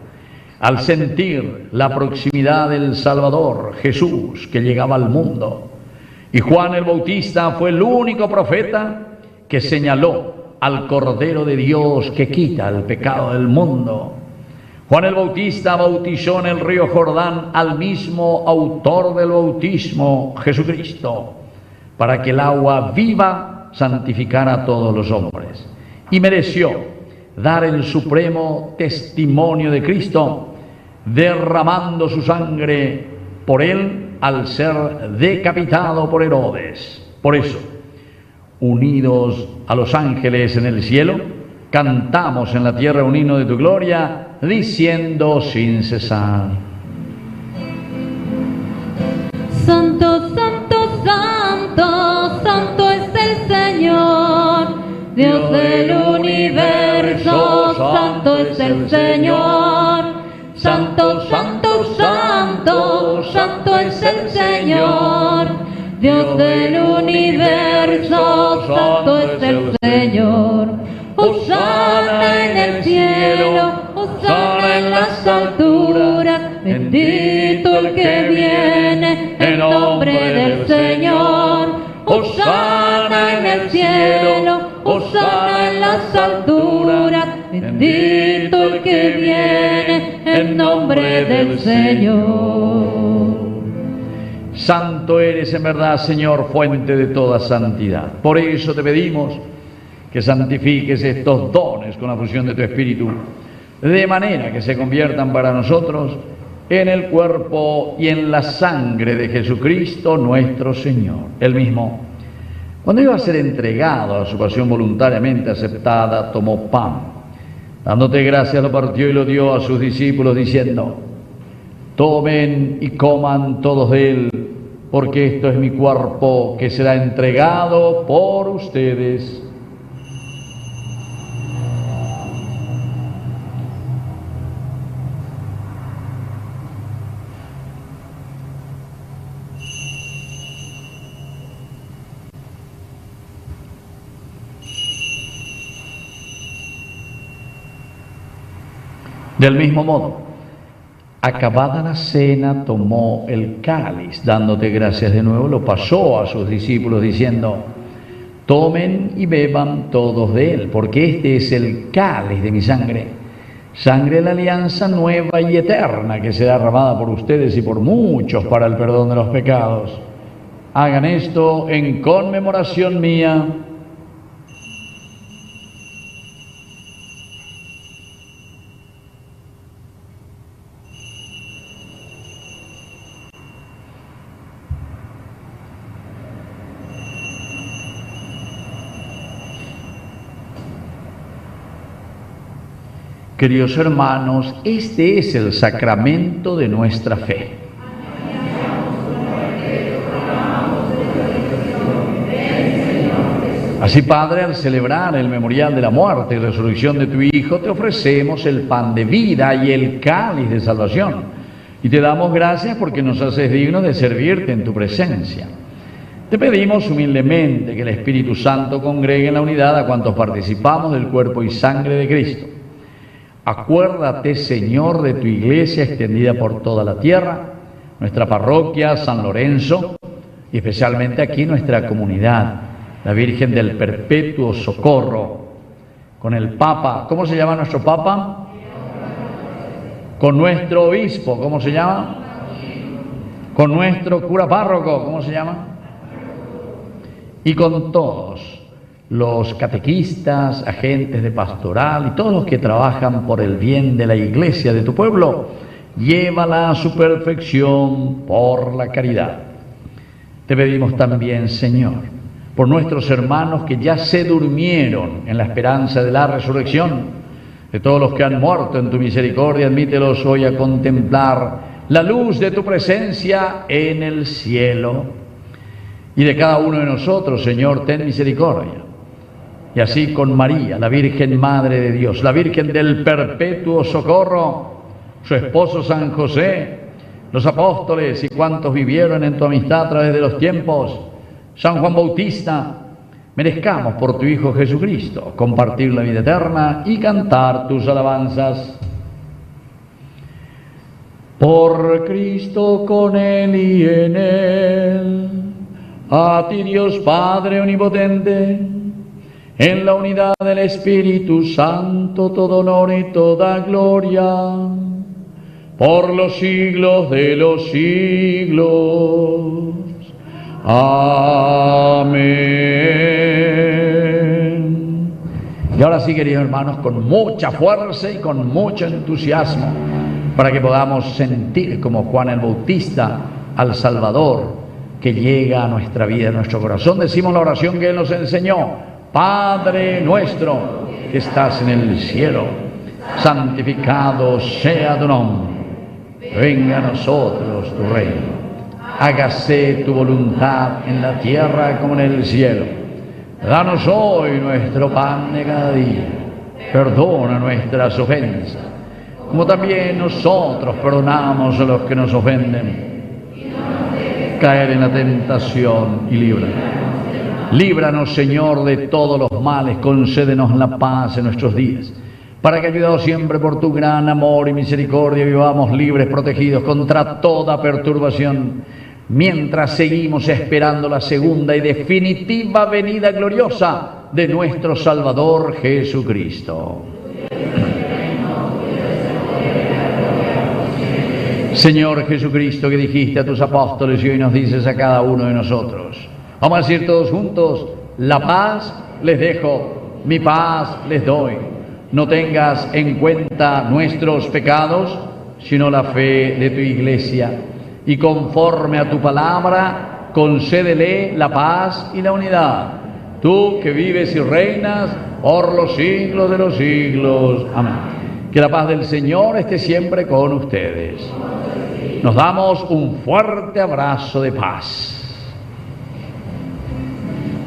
al sentir la proximidad del Salvador, Jesús, que llegaba al mundo. Y Juan el Bautista fue el único profeta que señaló al Cordero de Dios que quita el pecado del mundo. Juan el Bautista bautizó en el río Jordán al mismo autor del bautismo, Jesucristo, para que el agua viva santificara a todos los hombres. Y mereció dar el supremo testimonio de Cristo, derramando su sangre por él al ser decapitado por Herodes. Por eso, unidos a los ángeles en el cielo, cantamos en la tierra un himno de tu gloria, diciendo sin cesar: Santo, santo, santo, santo es el Señor, Dios del universo, santo es el Señor. Santo, santo, santo, santo es el Señor, Dios del universo, santo es el Señor. Hosana en el cielo, hosana en las alturas, bendito el que viene en nombre del Señor. Hosana en el cielo, hosana en las alturas, bendito el que viene en nombre del Señor. Santo eres en verdad, Señor, fuente de toda santidad. Por eso te pedimos que santifiques estos dones con la fusión de tu Espíritu, de manera que se conviertan para nosotros en el cuerpo y en la sangre de Jesucristo nuestro Señor. Él mismo, cuando iba a ser entregado a su pasión voluntariamente aceptada, tomó pan, dándote gracias, lo partió y lo dio a sus discípulos, diciendo: tomen y coman todos de él, porque esto es mi cuerpo que será entregado por ustedes. Del mismo modo, acabada la cena, tomó el cáliz, dándote gracias de nuevo, lo pasó a sus discípulos diciendo: tomen y beban todos de él, porque este es el cáliz de mi sangre, sangre de la alianza nueva y eterna, que será derramada por ustedes y por muchos para el perdón de los pecados. Hagan esto en conmemoración mía. Queridos hermanos, este es el sacramento de nuestra fe. Así, Padre, al celebrar el memorial de la muerte y resurrección de tu Hijo, te ofrecemos el pan de vida y el cáliz de salvación. Y te damos gracias porque nos haces dignos de servirte en tu presencia. Te pedimos humildemente que el Espíritu Santo congregue en la unidad a cuantos participamos del cuerpo y sangre de Cristo. Acuérdate, Señor, de tu iglesia extendida por toda la tierra, nuestra parroquia San Lorenzo, y especialmente aquí nuestra comunidad, la Virgen del Perpetuo Socorro, con el Papa. ¿Cómo se llama nuestro Papa? Con nuestro obispo. ¿Cómo se llama? Con nuestro cura párroco. ¿Cómo se llama? Y con todos los catequistas, agentes de pastoral y todos los que trabajan por el bien de la iglesia de tu pueblo, llévala a su perfección por la caridad. Te pedimos también, Señor, por nuestros hermanos que ya se durmieron en la esperanza de la resurrección, de todos los que han muerto en tu misericordia, admítelos hoy a contemplar la luz de tu presencia en el cielo. Y de cada uno de nosotros, Señor, ten misericordia. Y así con María, la Virgen Madre de Dios, la Virgen del Perpetuo Socorro, su esposo San José, los apóstoles y cuantos vivieron en tu amistad a través de los tiempos, San Juan Bautista, merezcamos por tu Hijo Jesucristo compartir la vida eterna y cantar tus alabanzas. Por Cristo, con Él y en Él, a ti Dios Padre omnipotente, en la unidad del Espíritu Santo, todo honor y toda gloria, por los siglos de los siglos. Amén. Y ahora sí, queridos hermanos, con mucha fuerza y con mucho entusiasmo, para que podamos sentir como Juan el Bautista al Salvador que llega a nuestra vida, a nuestro corazón, decimos la oración que Él nos enseñó: Padre nuestro que estás en el cielo, santificado sea tu nombre, venga a nosotros tu reino, hágase tu voluntad en la tierra como en el cielo. Danos hoy nuestro pan de cada día, perdona nuestras ofensas, como también nosotros perdonamos a los que nos ofenden. Caer en la tentación y líbranos. Líbranos, Señor, de todos los males, concédenos la paz en nuestros días, para que, ayudados siempre por tu gran amor y misericordia, vivamos libres, protegidos contra toda perturbación, mientras seguimos esperando la segunda y definitiva venida gloriosa de nuestro Salvador Jesucristo. Señor Jesucristo, que dijiste a tus apóstoles y hoy nos dices a cada uno de nosotros, vamos a decir todos juntos: la paz les dejo, mi paz les doy. No tengas en cuenta nuestros pecados, sino la fe de tu iglesia. Y conforme a tu palabra, concédele la paz y la unidad. Tú que vives y reinas por los siglos de los siglos. Amén. Que la paz del Señor esté siempre con ustedes. Nos damos un fuerte abrazo de paz.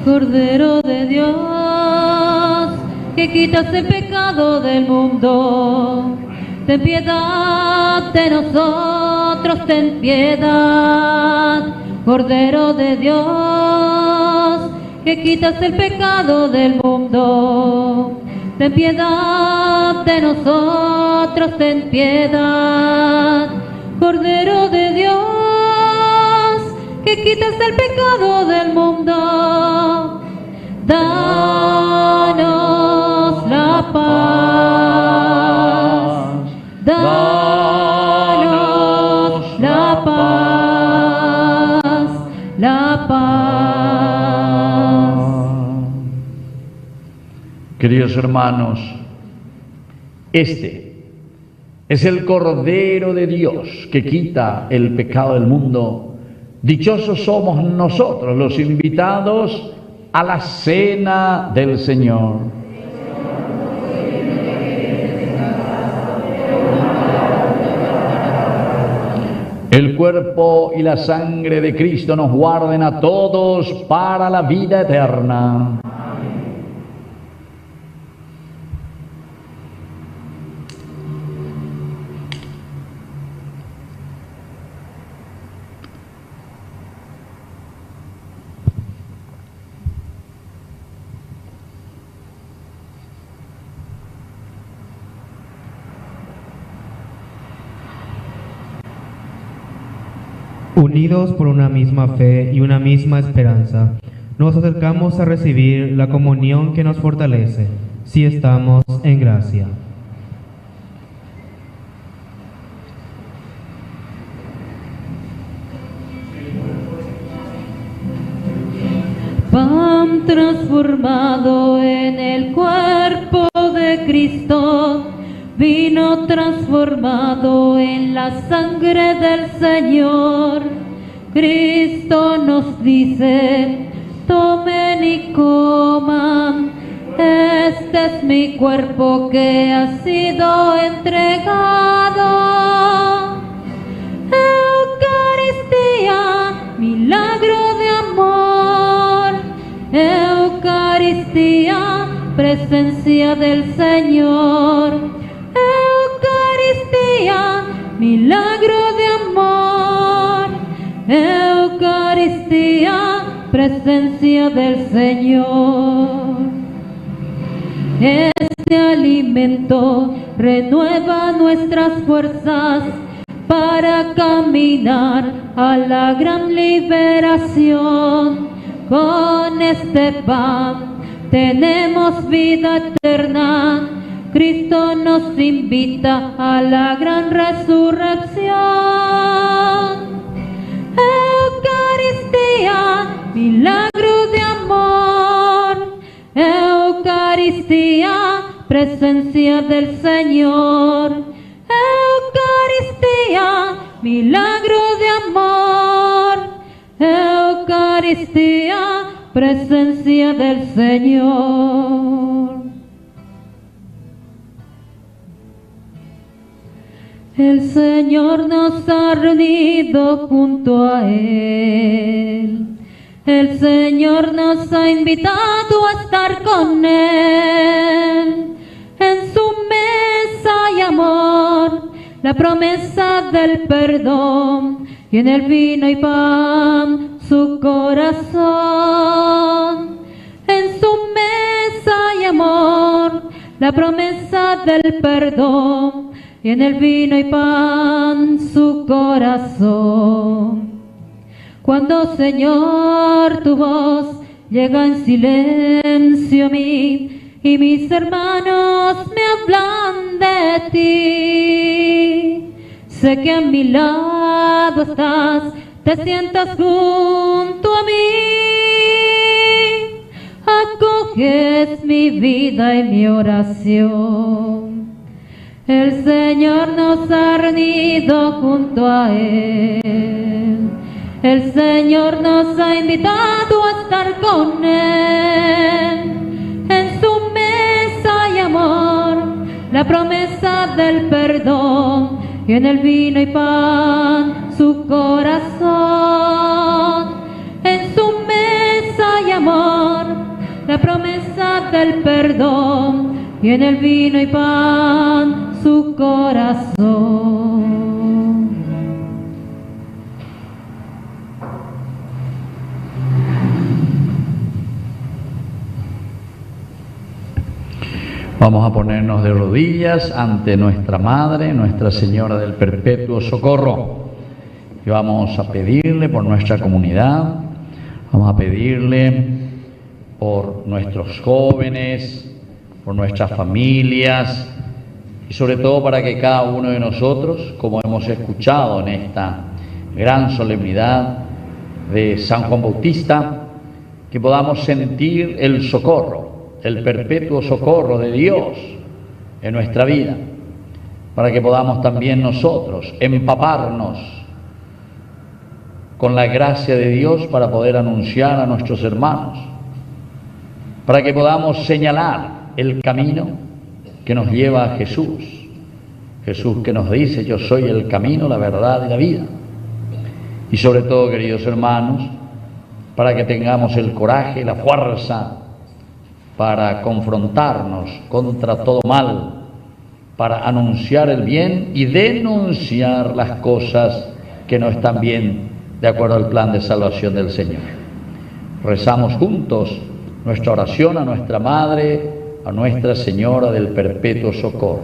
Cordero de Dios, que quitas el pecado del mundo, ten piedad de nosotros, ten piedad. Cordero de Dios, que quitas el pecado del mundo, ten piedad de nosotros, ten piedad. Cordero de Dios, que quitas el pecado del mundo, danos la paz, danos la paz, la paz. Queridos hermanos, este es el Cordero de Dios que quita el pecado del mundo. Dichosos somos nosotros los invitados a la cena del Señor. El cuerpo y la sangre de Cristo nos guarden a todos para la vida eterna. Unidos por una misma fe y una misma esperanza, nos acercamos a recibir la comunión que nos fortalece, si estamos en gracia. Pan transformado en el cuerpo de Cristo, vino transformado en la sangre del Señor. Cristo nos dice, tomen y coman, este es mi cuerpo que ha sido entregado. Eucaristía, milagro de amor. Eucaristía, presencia del Señor. Eucaristía, milagro de amor. Eucaristía, presencia del Señor. Este alimento renueva nuestras fuerzas para caminar a la gran liberación. Con este pan tenemos vida eterna. Cristo nos invita a la gran resurrección. Eucaristía, milagro de amor. Eucaristía, presencia del Señor. Eucaristía, milagro de amor. Eucaristía, presencia del Señor. El Señor nos ha reunido junto a Él. El Señor nos ha invitado a estar con Él. En su mesa hay amor, la promesa del perdón, y en el vino y pan su corazón. En su mesa hay amor, la promesa del perdón, y en el vino y pan su corazón. Cuando, Señor, tu voz llega en silencio a mí, y mis hermanos me hablan de ti, sé que a mi lado estás, te sientas junto a mí, acoges mi vida y mi oración. El Señor nos ha reunido junto a Él. El Señor nos ha invitado a estar con Él. En su mesa hay amor, la promesa del perdón, y en el vino y pan su corazón. En su mesa hay amor, la promesa del perdón, y en el vino y pan su corazón. Vamos a ponernos de rodillas ante nuestra Madre, Nuestra Señora del Perpetuo Socorro. Y vamos a pedirle por nuestra comunidad, vamos a pedirle por nuestros jóvenes, por nuestras familias y sobre todo para que cada uno de nosotros, como hemos escuchado en esta gran solemnidad de San Juan Bautista, que podamos sentir el socorro, el perpetuo socorro de Dios en nuestra vida, para que podamos también nosotros empaparnos con la gracia de Dios para poder anunciar a nuestros hermanos, para que podamos señalar el camino que nos lleva a Jesús. Jesús que nos dice: yo soy el camino, la verdad y la vida. Y sobre todo, queridos hermanos, para que tengamos el coraje y la fuerza para confrontarnos contra todo mal, para anunciar el bien y denunciar las cosas que no están bien de acuerdo al plan de salvación del Señor. Rezamos juntos nuestra oración a nuestra Madre, a Nuestra Señora del Perpetuo Socorro.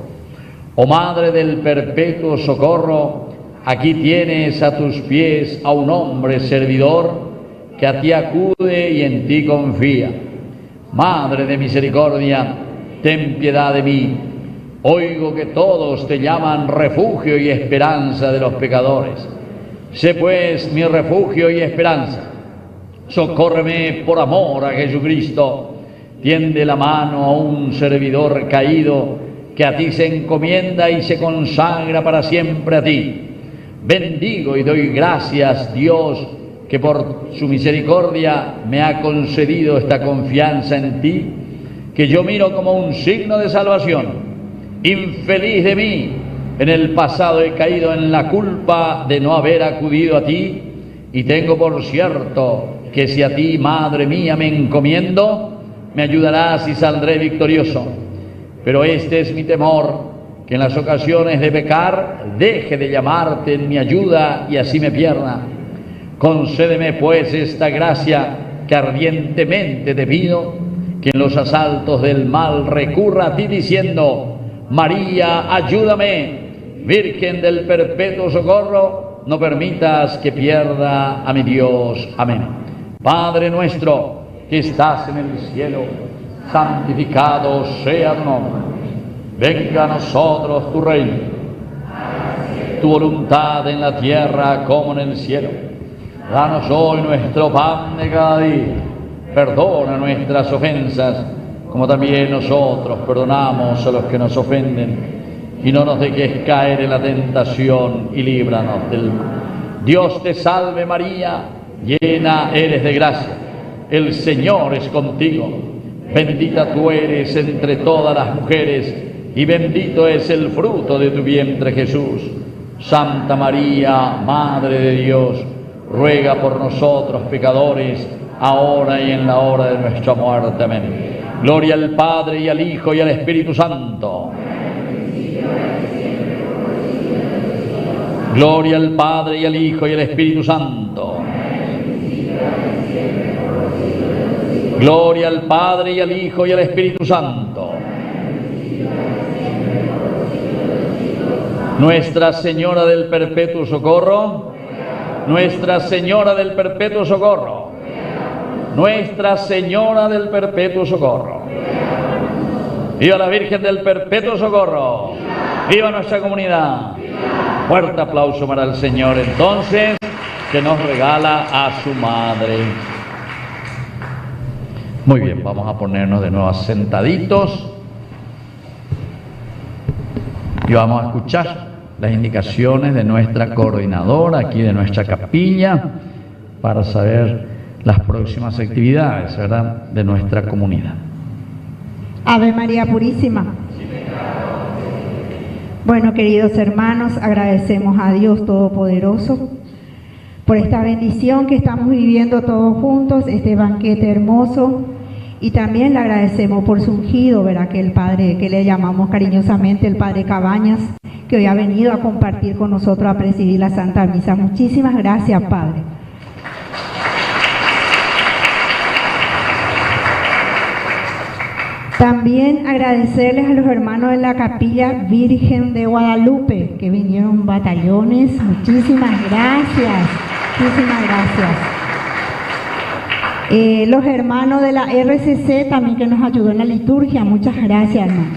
Oh Madre del Perpetuo Socorro, aquí tienes a tus pies a un hombre servidor que a ti acude y en ti confía. Madre de misericordia, ten piedad de mí. Oigo que todos te llaman refugio y esperanza de los pecadores. Sé pues mi refugio y esperanza. Socórreme por amor a Jesucristo. Tiende la mano a un servidor caído que a ti se encomienda y se consagra para siempre a ti. Bendigo y doy gracias, Dios, que por su misericordia me ha concedido esta confianza en ti, que yo miro como un signo de salvación. Infeliz de mí, en el pasado he caído en la culpa de no haber acudido a ti, y tengo por cierto que si a ti, Madre mía, me encomiendo, me ayudarás y saldré victorioso. Pero este es mi temor, que en las ocasiones de pecar deje de llamarte en mi ayuda y así me pierda. Concédeme pues esta gracia que ardientemente te pido, que en los asaltos del mal recurra a ti diciendo: María, ayúdame. Virgen del Perpetuo Socorro, no permitas que pierda a mi Dios. Amén. Padre nuestro que estás en el cielo, santificado sea tu nombre. Venga a nosotros tu reino. Tu voluntad en la tierra como en el cielo. Danos hoy nuestro pan de cada día. Perdona nuestras ofensas, como también nosotros perdonamos a los que nos ofenden. Y no nos dejes caer en la tentación y líbranos del mal. Dios te salve María, llena eres de gracia. El Señor es contigo. Bendita tú eres entre todas las mujeres, y bendito es el fruto de tu vientre Jesús. Santa María, Madre de Dios, ruega por nosotros pecadores, ahora y en la hora de nuestra muerte. Amén. Gloria al Padre, y al Hijo, y al Espíritu Santo. Gloria al Padre, y al Hijo, y al Espíritu Santo. Gloria al Padre, y al Hijo, y al Espíritu Santo. Nuestra Señora del Perpetuo Socorro. Nuestra Señora del Perpetuo Socorro. Nuestra Señora del Perpetuo Socorro. ¡Viva la Virgen del Perpetuo Socorro! ¡Viva nuestra comunidad! Fuerte aplauso para el Señor, entonces, que nos regala a su Madre. Muy bien, vamos a ponernos de nuevo sentaditos y vamos a escuchar las indicaciones de nuestra coordinadora aquí de nuestra capilla para saber las próximas actividades, ¿verdad?, de nuestra comunidad. Ave María Purísima. Bueno, queridos hermanos, agradecemos a Dios Todopoderoso por esta bendición que estamos viviendo todos juntos, este banquete hermoso, y también le agradecemos por su ungido, ¿verdad?, que el Padre, que le llamamos cariñosamente el Padre Cabañas, que hoy ha venido a compartir con nosotros, a presidir la Santa Misa. Muchísimas gracias, Padre. También agradecerles a los hermanos de la Capilla Virgen de Guadalupe, que vinieron batallones. Muchísimas gracias. Muchísimas gracias. Los hermanos de la RCC también que nos ayudó en la liturgia. Muchas gracias, hermano.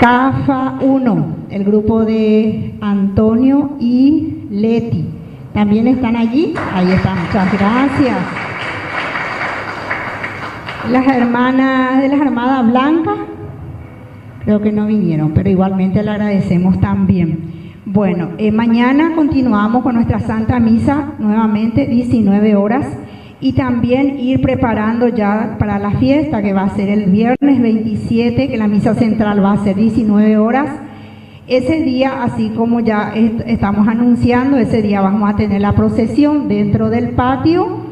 CAFA 1, el grupo de Antonio y Leti. ¿También están allí? Ahí están. Muchas gracias. Las hermanas de las Armadas Blancas, creo que no vinieron, pero igualmente le agradecemos también. Bueno, mañana continuamos con nuestra Santa Misa, nuevamente 19 horas, y también ir preparando ya para la fiesta que va a ser el viernes 27, que la misa central va a ser 19 horas. Ese día, así como ya estamos anunciando, ese día vamos a tener la procesión dentro del patio.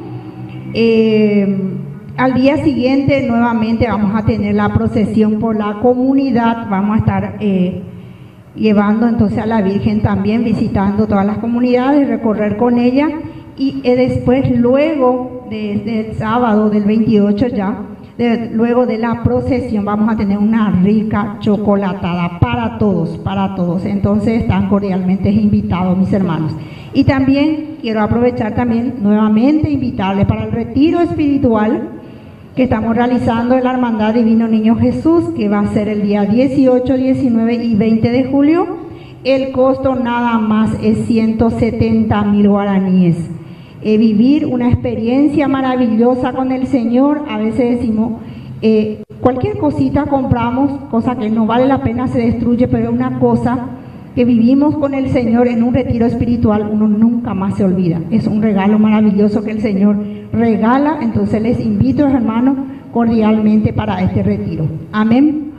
Al día siguiente nuevamente vamos a tener la procesión por la comunidad, vamos a estar llevando entonces a la Virgen también, visitando todas las comunidades, recorrer con ella, y después luego del sábado del 28 ya, luego de la procesión vamos a tener una rica chocolatada para todos, entonces están cordialmente invitados mis hermanos. Y también quiero aprovechar también nuevamente invitarles para el retiro espiritual que estamos realizando en la Hermandad Divino Niño Jesús, que va a ser el día 18, 19 y 20 de julio. El costo nada más es 170.000 guaraníes. Vivir una experiencia maravillosa con el Señor. A veces decimos, cualquier cosita compramos, cosa que no vale la pena, se destruye, pero es una cosa que vivimos con el Señor en un retiro espiritual, uno nunca más se olvida. Es un regalo maravilloso que el Señor regala, entonces les invito, hermanos, cordialmente para este retiro. Amén.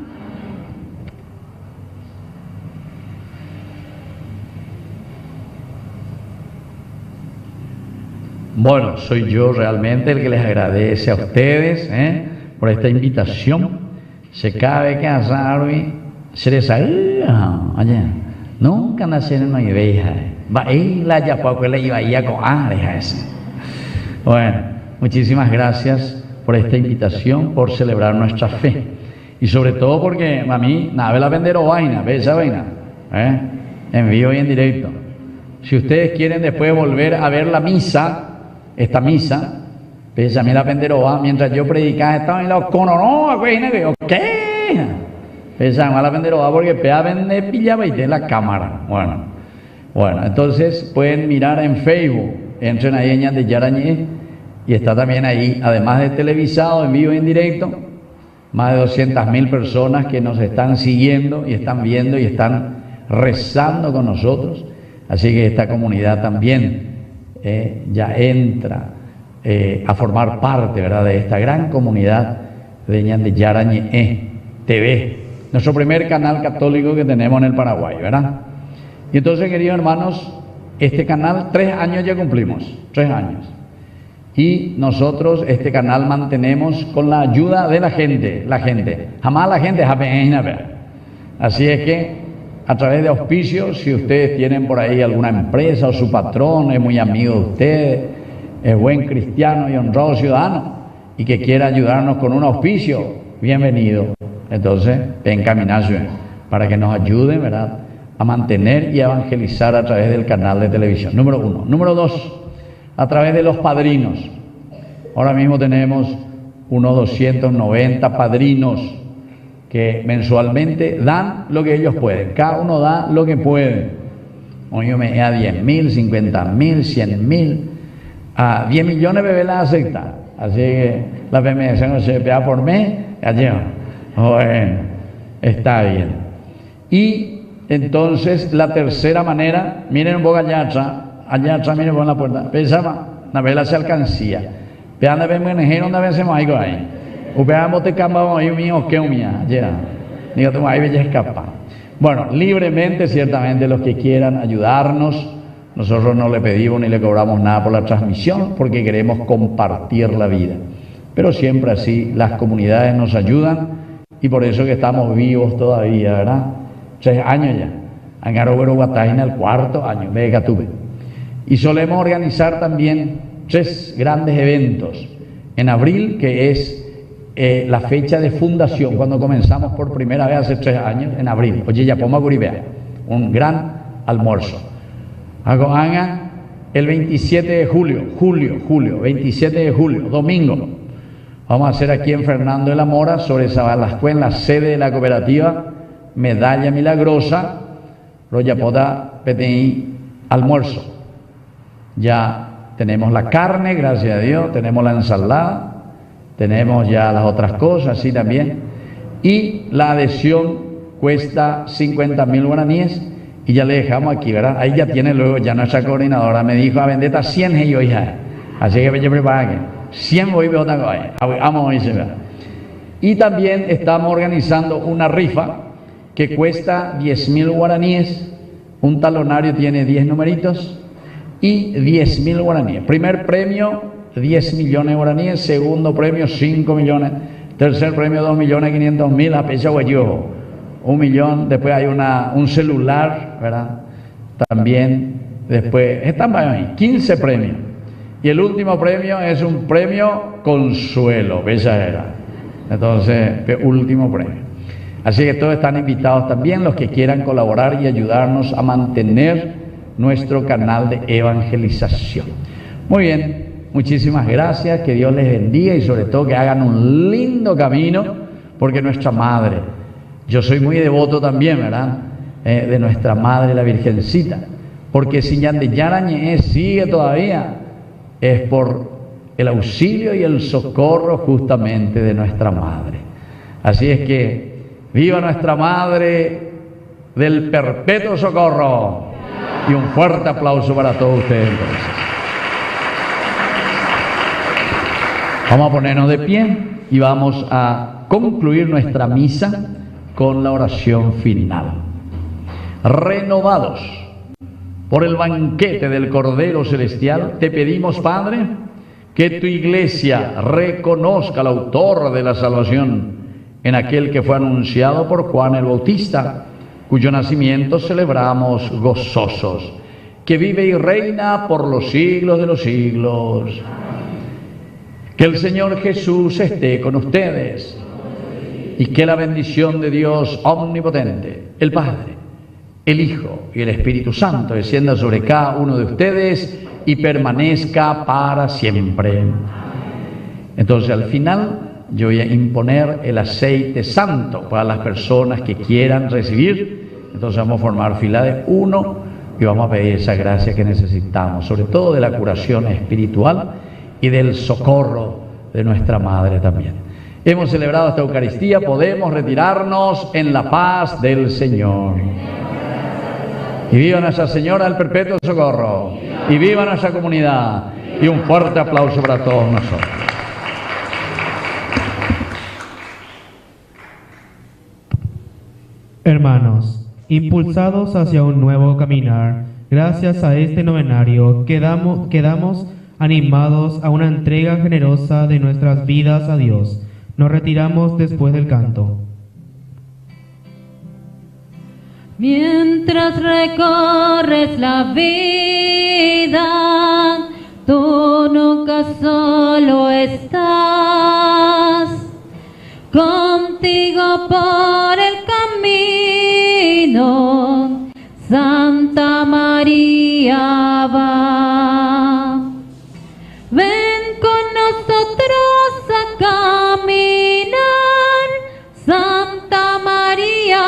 Bueno, soy yo realmente el que les agradece a ustedes por esta invitación. Se cabe que asarme se les allá. Nunca nacieron una ideja. Va ahí la ya poco le iba a con esa. Bueno, muchísimas gracias por esta invitación, por celebrar nuestra fe. Y sobre todo porque a mí, nada, la vender o vaina, ve esa vaina, en vivo y en directo. Si ustedes quieren después volver a ver la misa, esta misa, pues a mí la vender o va, mientras yo predicaba, estaba en la conono, ¿qué? Pues a mí la vender o va porque pea vende pillaba y de la cámara. Bueno, entonces pueden mirar en Facebook, entren ahí en de Yarañé, y está también ahí, además de televisado, en vivo y en directo, más de 200.000 personas que nos están siguiendo y están viendo y están rezando con nosotros. Así que esta comunidad también ya entra a formar parte, ¿verdad?, de esta gran comunidad de Ñande Yarañé TV, nuestro primer canal católico que tenemos en el Paraguay, ¿verdad? Y entonces, queridos hermanos, este canal 3 años ya cumplimos, 3 años. Y nosotros este canal mantenemos con la ayuda de la gente, jamás la gente así es que a través de auspicios, si ustedes tienen por ahí alguna empresa o su patrón es muy amigo de ustedes, es buen cristiano y honrado ciudadano y que quiera ayudarnos con un auspicio, bienvenido. Entonces, encaminarse para que nos ayuden, ¿verdad?, a mantener y a evangelizar a través del canal de televisión, número 1. Número 2, a través de los padrinos. Ahora mismo tenemos unos 290 padrinos que mensualmente dan lo que ellos pueden. Cada uno da lo que puede. Hoy yo me da 10.000, 50.000, 100.000, a 10 millones bebé la acepta. Así que la PMS no se pega por mes, bueno, está bien. Y entonces la tercera manera, miren un poco allá atrás, miren por la puerta, pensaba, la vela se alcancía. Peanda ven menejero, ¿dónde vencemos algo ahí? Upeamos te cambamos ahí mío, que mía, ya. Digo, tú ahí ya escapa. Bueno, libremente, ciertamente, los que quieran ayudarnos, nosotros no le pedimos ni le cobramos nada por la transmisión, porque queremos compartir la vida. Pero siempre así, las comunidades nos ayudan, y por eso que estamos vivos todavía, ¿verdad? 3 años ya. Angarovero Guataina, el 4º año, Vega tuve. Y solemos organizar también 3 grandes eventos en abril, que es la fecha de fundación, cuando comenzamos por primera vez hace 3 años, en abril. Oye, ya podemos Guribea, un gran almuerzo. Hago haga el 27 de julio, 27 de julio, domingo. Vamos a hacer aquí en Fernando de la Mora, sobre Sabalascue, en la sede de la cooperativa Medalla Milagrosa, Royapoda PTI, almuerzo. Ya tenemos la carne, gracias a Dios, tenemos la ensalada, tenemos ya las otras cosas, así también. Y la adhesión cuesta 50.000 guaraníes y ya le dejamos aquí, ¿verdad? Ahí ya tiene luego, ya nuestra coordinadora me dijo, a vendetta 100 y yo, hija. Así que me prepara 100 voy a otra cosa. Vamos a irse, ¿verdad? Y también estamos organizando una rifa que cuesta 10.000 guaraníes. Un talonario tiene 10 numeritos y 10.000 guaraníes. Primer premio, 10 millones de guaraníes. Segundo premio, 5 millones. Tercer premio, 2.500.000. A pecha guayujo, 1 millón. Después hay un celular, ¿verdad? También, después, están ahí, 15 premios. Y el último premio es un premio consuelo, esa era. Entonces, último premio. Así que todos están invitados también, los que quieran colaborar y ayudarnos a mantener nuestro canal de evangelización. Muy bien, muchísimas gracias, que Dios les bendiga y sobre todo que hagan un lindo camino, porque nuestra Madre, yo soy muy devoto también, ¿verdad? De nuestra Madre, la Virgencita, porque si Yarañe sigue todavía, es por el auxilio y el socorro justamente de nuestra Madre. Así es que viva nuestra Madre del perpetuo socorro, y un fuerte aplauso para todos ustedes entonces. Vamos a ponernos de pie y vamos a concluir nuestra misa con la oración final. Renovados por el banquete del Cordero Celestial, te pedimos, Padre, que tu Iglesia reconozca al autor de la salvación en aquel que fue anunciado por Juan el Bautista, cuyo nacimiento celebramos gozosos, que vive y reina por los siglos de los siglos. Que el Señor Jesús esté con ustedes y que la bendición de Dios omnipotente, el Padre, el Hijo y el Espíritu Santo descienda sobre cada uno de ustedes y permanezca para siempre. Entonces, al final, yo voy a imponer el aceite santo para las personas que quieran recibir. Entonces vamos a formar fila de 1 y vamos a pedir esa gracia que necesitamos, sobre todo de la curación espiritual y del socorro de nuestra Madre también. Hemos celebrado esta Eucaristía, podemos retirarnos en la paz del Señor. Y viva Nuestra Señora del Perpetuo Socorro, y viva nuestra comunidad, y un fuerte aplauso para todos nosotros. Hermanos, impulsados hacia un nuevo caminar, gracias a este novenario, quedamos animados a una entrega generosa de nuestras vidas a Dios. Nos retiramos después del canto. Mientras recorres la vida, tú nunca solo estás. Contigo por el camino, Santa María va. Ven con nosotros a caminar, Santa María,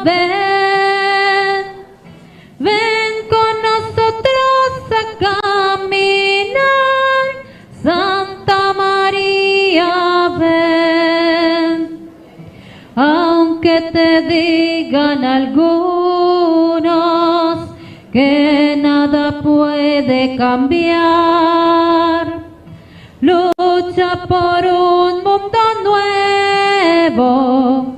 ven. Ven con nosotros a caminar, Santa María, ven. Aunque te digan algunos que nada puede cambiar, lucha por un mundo nuevo